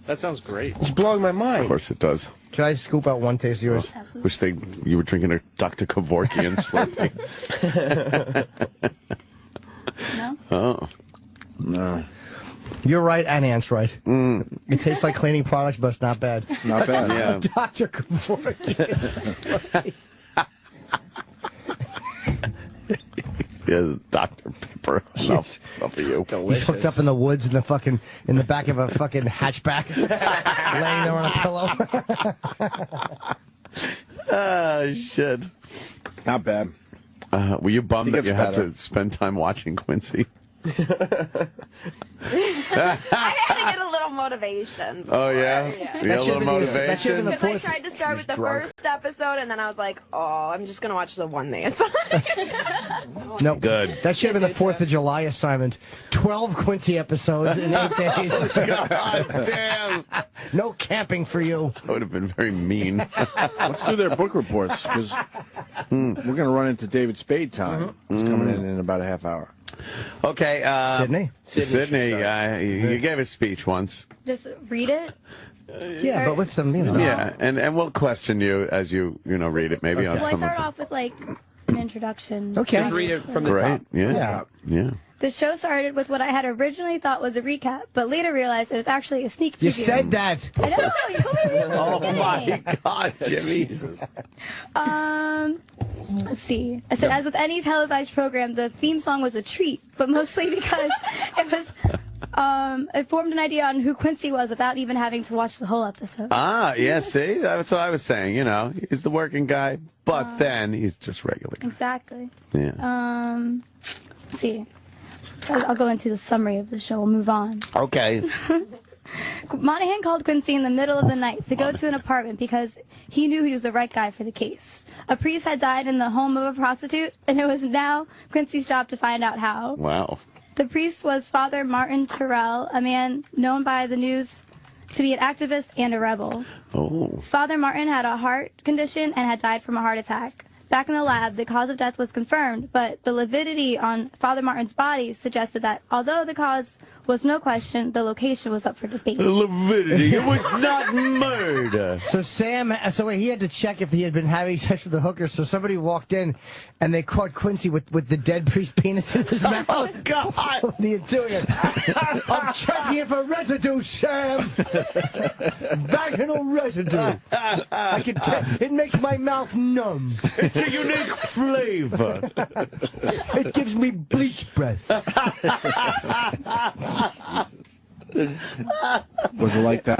That sounds great.
It's blowing my mind.
Of course it does.
Can I scoop out one taste of yours?
Absolutely.
Wish you were drinking a Dr. Kevorkian Slurpee.
No?
Oh.
No.
You're right, and Ant's right. It tastes like cleaning products, but it's not bad.
Not bad.
Yeah.
Dr. Kevorkian.
Yeah, Dr. Pepper. Enough for you.
He's hooked up in the woods in the back of a fucking hatchback, laying there on a pillow.
Oh, shit.
Not bad.
Were you bummed that
gets
you had
better.
to spend time watching Quincy?
I had to get a little motivation.
Oh, yeah?
Yeah.
You got a little
that should've been the
motivation?
Because I
fourth.
tried to start with the first episode, and then I was like, oh, I'm just going to watch the one that's
No,
Good.
That should have been the 4th of July assignment. 12 Quincy episodes in 8 days.
God damn.
No camping for you.
That would have been very mean.
Let's do their book reports, because we're going to run into David Spade time. He's coming in about a half hour.
Okay.
Sydney?
Sydney, you gave a speech once.
Just read it.
Yeah, but with some,
Yeah, and we'll question you as you read it, maybe on
Well, I
some
start
of
off with like an introduction.
Okay.
Just read it from the
Right?
top.
Yeah. Yeah.
The show started with what I had originally thought was a recap, but later realized it was actually a sneak preview.
You said that.
I know. You told me to read it.
Oh my God, Jimmy.
Let's see. I said, as with any televised program, the theme song was a treat, but mostly because it was. It formed an idea on who Quincy was without even having to watch the whole episode.
Ah, yeah. See, that's what I was saying. He's the working guy, but then he's just regular.
Exactly.
Yeah.
Let's see. I'll go into the summary of the show. We'll move on.
Okay.
Monahan called Quincy in the middle of the night to go to an apartment because he knew he was the right guy for the case. A priest had died in the home of a prostitute, and it was now Quincy's job to find out how.
Wow.
The priest was Father Martin Terrell, a man known by the news to be an activist and a rebel.
Oh.
Father Martin had a heart condition and had died from a heart attack. Back in the lab, the cause of death was confirmed, but the lividity on Father Martin's body suggested that although the cause was no question, the location was up for debate.
Lividity. It was not murder.
So he had to check if he had been having sex with the hooker. So somebody walked in, and they caught Quincy with the dead priest penis in his mouth.
Oh God!
What are you doing? I'm checking it for residue, Sam. Vaginal residue. I can tell. It makes my mouth numb.
such a unique flavor.
It gives me bleach breath.
Was it like that?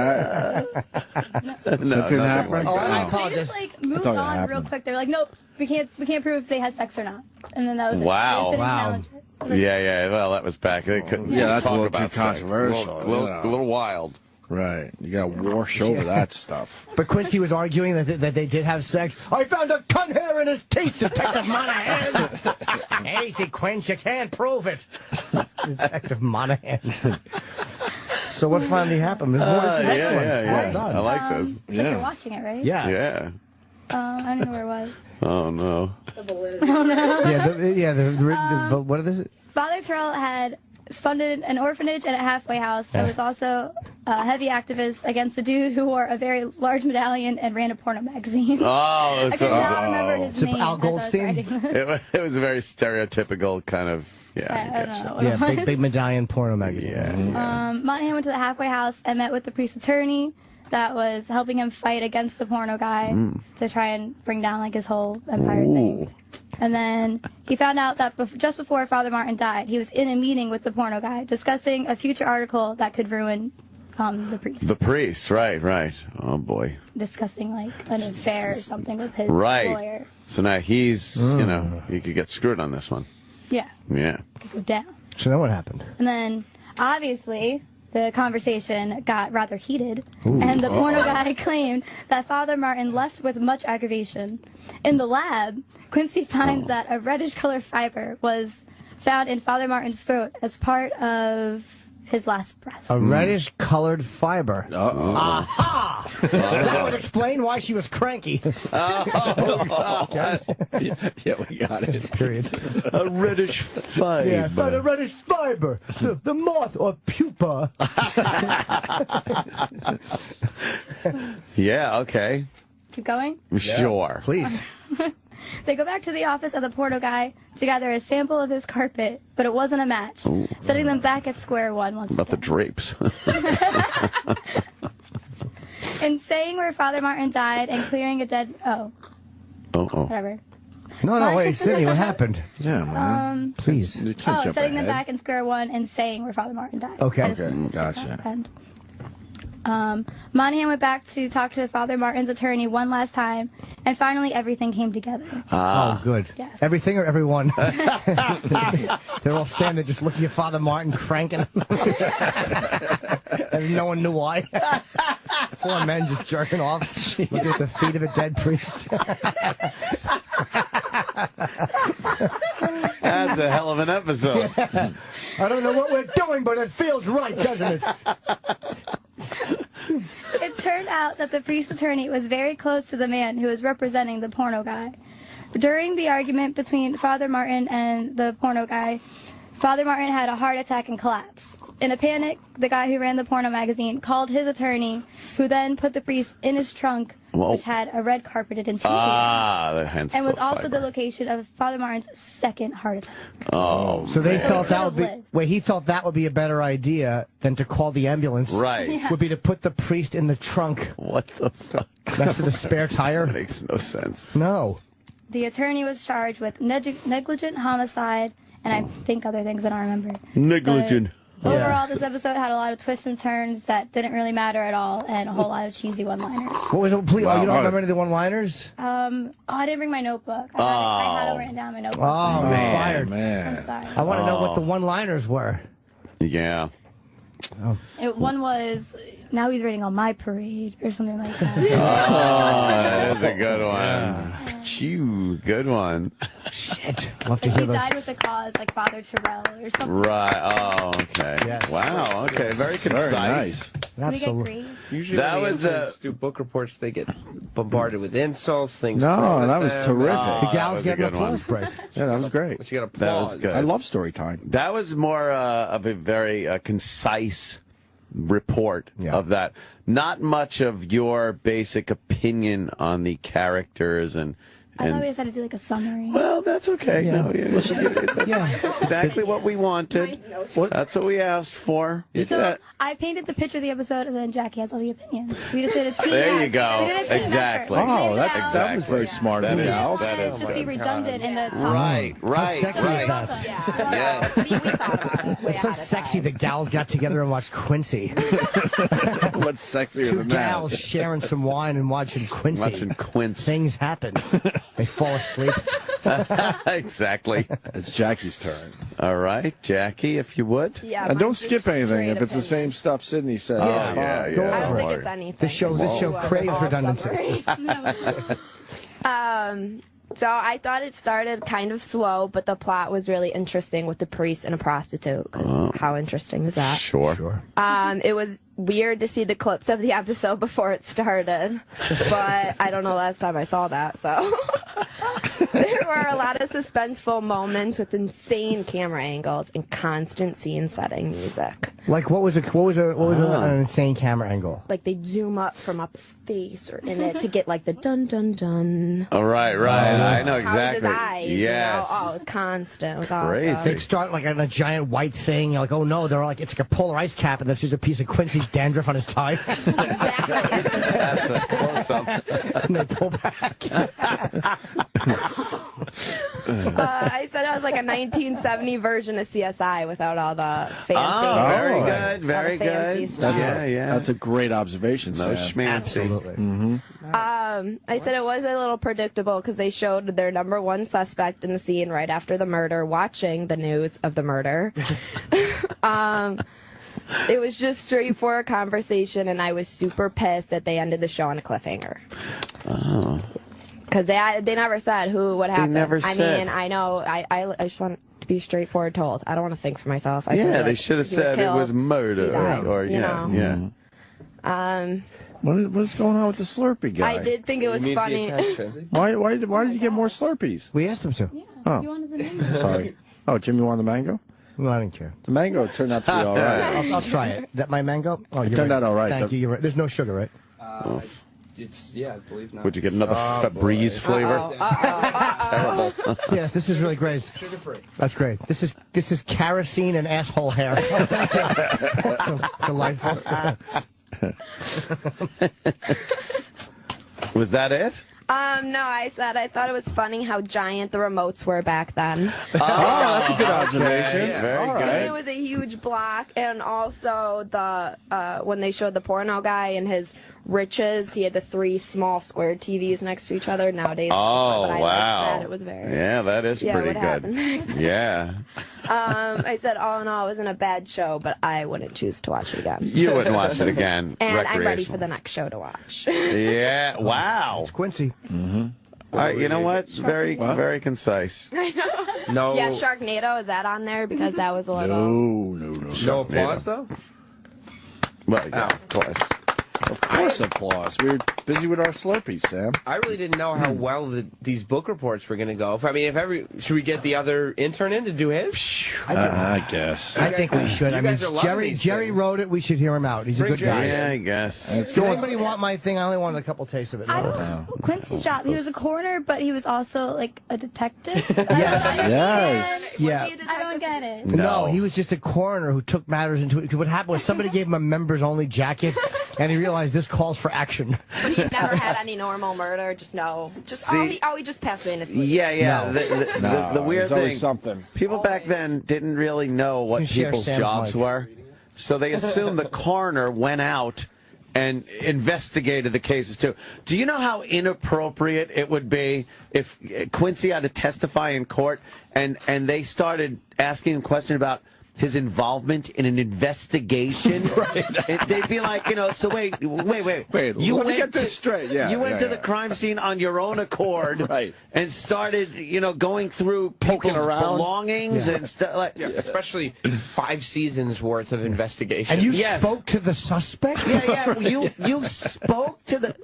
That didn't happen.
Like
I
they
apologize.
just like moved on real quick. They're like, nope, we can't prove if they had sex or not. And then that was
Wow.
it. They didn't challenge it.
Yeah. Well, that was back. They couldn't.
Yeah, that's a
talk
little
about
too
sex.
controversial.
A little wild.
Right. You got to wash over that stuff.
But Quincy was arguing that they did have sex. I found a cunt hair in his teeth, Detective Monahan. Easy, Quince, you can't prove it. Detective Monahan. So what finally happened? This is excellent. Well done.
I like this.
It's like you're watching it, right?
Yeah.
I don't know where it was.
Oh no.
Oh
no. What is it?
Father Terrell had funded an orphanage and a halfway house. I was also a heavy activist against a dude who wore a very large medallion and ran a porno magazine.
Oh,
I could not remember his name.
Al Goldstein?
It was a very stereotypical kind of
big medallion porno magazine.
Monahan went to the halfway house and met with the priest attorney that was helping him fight against the porno guy to try and bring down like his whole empire thing. And then he found out that just before Father Martin died, he was in a meeting with the porno guy discussing a future article that could ruin the priest.
The priest, right. Oh boy.
Discussing like an affair or something with his
right.
lawyer.
So now he's, he could get screwed on this one.
Yeah.
Yeah.
Could go down.
So then what happened?
And then obviously the conversation got rather heated, and the porno guy claimed that Father Martin left with much aggravation. In the lab, Quincy finds that a reddish-colored fiber was found in Father Martin's throat as part of his last breath.
A reddish-colored fiber. Aha! That would explain why she was cranky.
Yeah, we got it.
Period.
A reddish fiber.
Yeah, found a reddish fiber. The moth or pupa.
Yeah, okay.
Keep going?
Sure.
Please.
They go back to the office of the porno guy to gather a sample of his carpet, but it wasn't a match, setting them back at square one once
About the
again.
drapes.
In saying where Father Martin died and clearing a dead... Whatever.
No, wait, Sydney, what happened?
Yeah, man.
Please.
Setting them back in square one and saying where Father Martin died.
Okay.
Gotcha.
And, Monahan went back to talk to Father Martin's attorney one last time, and finally everything came together.
Oh, good.
Yes.
Everything or everyone? They're all standing there just looking at Father Martin cranking. And no one knew why. Four men just jerking off, looking at the feet of a dead priest.
That's a hell of an episode.
Yeah. I don't know what we're doing, but it feels right, doesn't it?
It turned out that the priest attorney was very close to the man who was representing the porno guy. During the argument between Father Martin and the porno guy, Father Martin had a heart attack and collapsed. In a panic, the guy who ran the porno magazine called his attorney, who then put the priest in his trunk, which had a red carpeted interior.
Hence
and was
the
also
fiber.
the location of Father Martin's second heart attack.
Oh,
so they
man.
felt that would be. Wait, he felt that would be a better idea than to call the ambulance.
Right. Yeah.
Would be to put the priest in the trunk.
What the fuck?
Next to the spare tire.
That makes no sense.
No.
The attorney was charged with negligent homicide, and I think other things I don't remember.
Negligent.
But overall, this episode had a lot of twists and turns that didn't really matter at all, and a whole lot of cheesy one-liners.
What was it? Please, you don't remember any of the one-liners?
I didn't bring my notebook. I had it written down in my notebook.
Oh, man, fired.
I'm sorry.
I want to know what the one-liners were.
Yeah.
One was, now he's rating on my parade, or something like that.
That's a good one. Phew, good one.
Shit. Love to
Like
hear
he
those.
died with a cause, like Father Terrell or something.
Right. Oh, okay.
Yes.
Wow. Okay. Very concise.
nice.
Did we get grades?
Usually
That
when the
was
interns do book reports, they get bombarded with insults, things.
No,
thrown at
that was
them.
terrific.
Oh,
The
that
gal's
was a
getting
good one.
applause break.
Yeah, that was great.
But you got
That was
applause.
good.
I love story time.
That was more of a very concise report of that. Not much of your basic opinion on the characters and
I thought we just had to do like a summary.
Well, that's okay.
Yeah.
No, that's exactly what we wanted. That's what we asked for.
So I painted the picture of the episode, and then Jackie has all the opinions. We just did a team.
There you go.
We did a team
Exactly.
effort.
Oh, that was very smart of you, Al.
Just be redundant in the
Right.
How sexy is that?
Yes.
We thought about it.
It's so sexy the gals got together and watched Quincy.
What's sexier
Two
than
gals
that?
sharing some wine and watching Quincy.
Watching Quince.
Things happen. They fall asleep.
Exactly.
It's Jackie's turn.
All right, Jackie, if you would.
Yeah,
And don't
mine's
skip
just
anything.
straight
If it's the same
opinion.
stuff Sydney said.
Oh,
it's fine.
yeah,
Go
yeah.
I don't think
on.
it's anything.
This show craves
All
redundancy.
summary. So I thought it started kind of slow, but the plot was really interesting with the priest and a prostitute. 'Cause how interesting is that?
Sure.
It was weird to see the clips of the episode before it started, but I don't know last time I saw that, so. There were a lot of suspenseful moments with insane camera angles and constant scene setting music.
Like what was an insane camera angle?
Like they'd zoom up from up his face or in it to get like the dun dun dun.
All right. I know
How was his
exactly.
eyes?
Yes.
You know? Oh, it was constant. It was
Crazy.
awesome.
They'd start like on a giant white thing. You're like, oh no, they're like, it's like a polar ice cap, and there's just a piece of Quincy's dandruff on his tie.
That's a close-up.
And they pull back.
I said it was like a 1970 version of CSI without all the fancy.
Oh, very
Oh.
good. Very
all the fancy
good.
stuff.
Yeah.
That's a great observation,
No
Sam.
schmancy.
Absolutely.
I said it was a little predictable because they showed their number one suspect in the scene right after the murder, watching the news of the murder. It was just straightforward conversation, and I was super pissed that they ended the show on a cliffhanger.
Oh.
Because they never said what happened.
never said.
I mean, I know. I just want to be straightforward told. I don't want to think for myself. I feel
Yeah,
like
they should have
he was
said it
killed,
was murder.
he died,
Or
you know?
yeah.
What's going on with the Slurpee guy?
I did think it was funny.
Why did you get more Slurpees?
We asked them to.
Oh,
You wanted the mango.
sorry. Oh, Jimmy wanted the mango?
Well, I didn't care.
The mango turned out to be all right.
I'll try it. That my mango? Oh, you're
turned
right.
out all right.
Thank you. You're right. There's no sugar, right?
I believe not.
Would you get another Febreze flavor? Terrible.
Yes, this is really great.
Sugar-free.
That's great. This is kerosene and asshole hair. Delightful.
Was that it?
No, I said I thought it was funny how giant the remotes were back then.
Oh, that's a good observation.
Yeah, very
All
good.
right.
It was a huge block, and also the when they showed the porno guy and his riches, he had the 3 small square TVs next to each other. Nowadays,
Oh,
but I
wow.
liked that. It was very.
Yeah, that is
Yeah,
pretty
what
good.
happened?
Yeah.
I said all in all, it wasn't a bad show, but I wouldn't choose to watch it again.
You wouldn't watch it again.
And I'm ready for
recreational.
the next show to watch.
Yeah. Wow.
It's Quincy.
All right. You know what? Very concise.
No.
Yeah, Sharknado, is that on there? Because that was a little.
No.
No applause though.
Well, yeah, of course.
Of course, applause. We were busy with our Slurpees, Sam.
I really didn't know how well these book reports were going to go. Should we get the other intern in to do his?
I guess.
I think we should.
You
I mean,
guys are loving
Jerry
these
wrote it. We should hear him out. He's a good guy.
Yeah, I guess.
Does anybody want my thing? I only wanted a couple tastes of it.
I don't know. Quincy's job. He was a coroner, but he was also like a detective.
Yes. Yeah.
I don't get it.
No, he was just a coroner who took matters into it. What happened was somebody gave him a members-only jacket, and he realized this calls for action.
He never had any normal murder. Just no. He just passed away in his sleep.
Yeah.
No.
The weird
There's always
thing.
something.
People back then didn't really know what
You share
people's
Sam's
jobs
mic.
were, so they assumed the coroner went out and investigated the cases too. Do you know how inappropriate it would be if Quincy had to testify in court and they started asking him questions about his involvement in an investigation? And they'd be like, so wait.
Wait, let me get this straight. Yeah,
you went to the
yeah.
crime scene on your own accord,
Right.
and started, going through
Poking
people's
around.
belongings and stuff like.
Yeah, especially 5 seasons worth of investigation.
And you
Yes.
spoke to the suspect?
Yeah. You spoke to the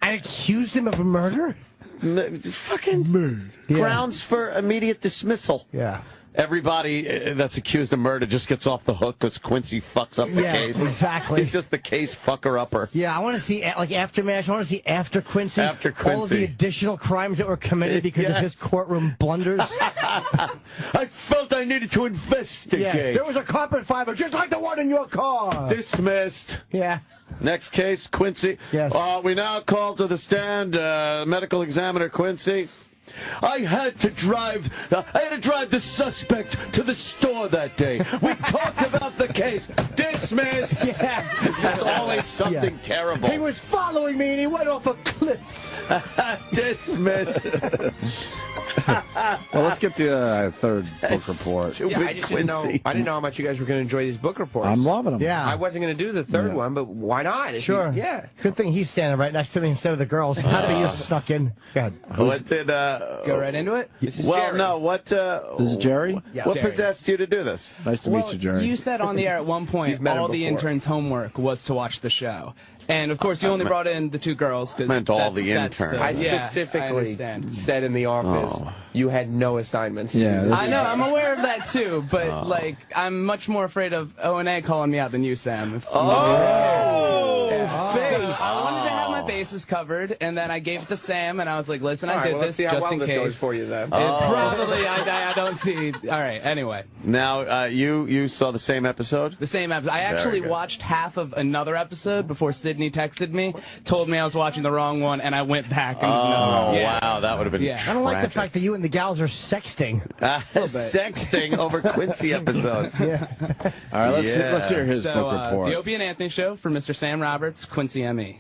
And accused him of a murder?
fucking grounds for immediate dismissal.
Yeah.
everybody that's accused of murder just gets off the hook because Quincy fucks up the case.
Exactly.
He's just the case fucker-upper.
Yeah, I want to see, like, Aftermath. I want to see after Quincy.
After Quincy.
All of the additional crimes that were committed because of his courtroom blunders.
I felt I needed to investigate.
Yeah, there was a carpet fiber just like the one in your car.
Dismissed.
Yeah.
Next case, Quincy.
Yes.
We now call to the stand medical examiner Quincy. I had to drive the suspect to the store that day. We talked about the case. Dismissed.
Yeah.
There's always something terrible.
He was following me and he went off a cliff.
Dismissed.
Well, let's get the third book report.
Yeah, I just didn't know. I didn't know how much you guys were going to enjoy these book reports.
I'm loving them.
Yeah.
I wasn't going to do the third one, but why not?
Sure.
Yeah.
Good thing he's standing right next to me instead of the girls. How did you snuck in? Go ahead.
What did
Go right into it?
This is
well,
Jerry.
no. What?
This is Jerry?
Yeah.
What
Jerry.
possessed you to do this?
Nice to meet you, Jerry.
You said on the air at one point
met him
all the
before.
interns' homework was to watch the show. And, of course, you only brought in the two girls. Cause
meant all the
that's
interns.
I
yeah,
specifically
I understand.
said in the office you had no assignments.
Yeah,
I know, I'm aware of that too, but like I'm much more afraid of O&A calling me out than you, Sam.
Face.
So I wanted to have my bases covered, and then I gave it to Sam, and I was like, "Listen, I did
let's
this
see how
just
well
in
this
case."
goes for you then.
Probably, I don't see. All right, anyway.
Now, you saw the same episode?
The same episode. I actually watched half of another episode before Sydney texted me, told me I was watching the wrong one, and I went back. And
Wow, that would have been
I don't like the fact that you and the gals are sexting.
Sexting over Quincy episodes.
Yeah.
All right, let's hear his book report.
The Opie and Anthony Show for Mr. Sam Roberts, Quincy M.E.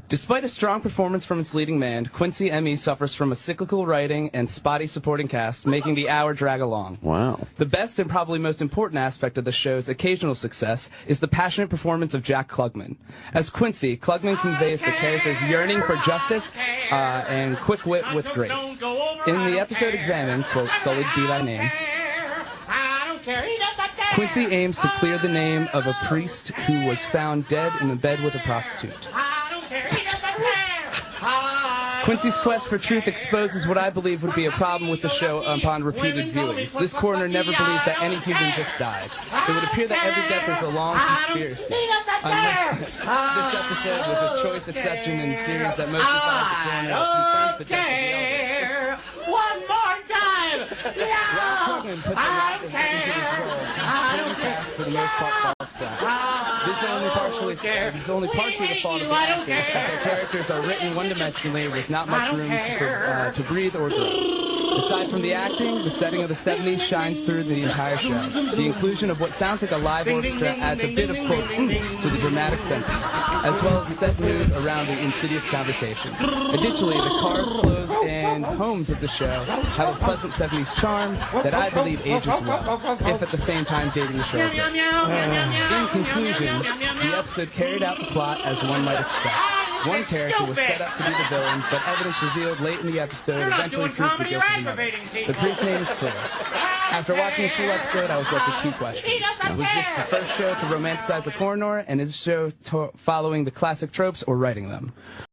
Despite a strong performance from its leading man, Quincy M.E. suffers from a cyclical writing and spotty supporting cast, making the hour drag along.
Wow.
The best and probably most important aspect of the show's occasional success is the passionate performance of Jack Klugman. As Quincy, Klugman conveys the character's yearning for justice and quick wit with grace. In the episode examined, quote, "Sullied Be Thy Name," Quincy aims to clear the name of a priest who was found dead in the bed with a prostitute. Quincy's quest for truth exposes what I believe would be a problem with the show upon repeated viewings. This coroner never believes that any human just died. It would appear that every death is a long conspiracy. Unless this episode was a choice exception in the series that most defines the coroner confirms the death of the elder.
One more time!
Klugman puts a lot of into this role. The cast, for the most part, falls flat. This is only partially the fault of the actors, as their characters are written one-dimensionally with not much room to breathe or grow. Aside from the acting, the setting of the 70s shines through the entire show. The inclusion of what sounds like a live orchestra adds a bit of quote to the dramatic sentiment, as well as set mood around the insidious conversation. Additionally, the cars, clothes, and homes of the show have a pleasant 70s charm that I believe ages well, if at the same time dating the show. In conclusion, the episode carried out the plot as one might expect. One character was set up to be the villain, but evidence revealed late in the episode eventually proves the guilt of another. The priest's name is clear. After watching a full episode, I was left with two questions. Was this the first show to romanticize a coroner, and is the show following the classic tropes or writing them?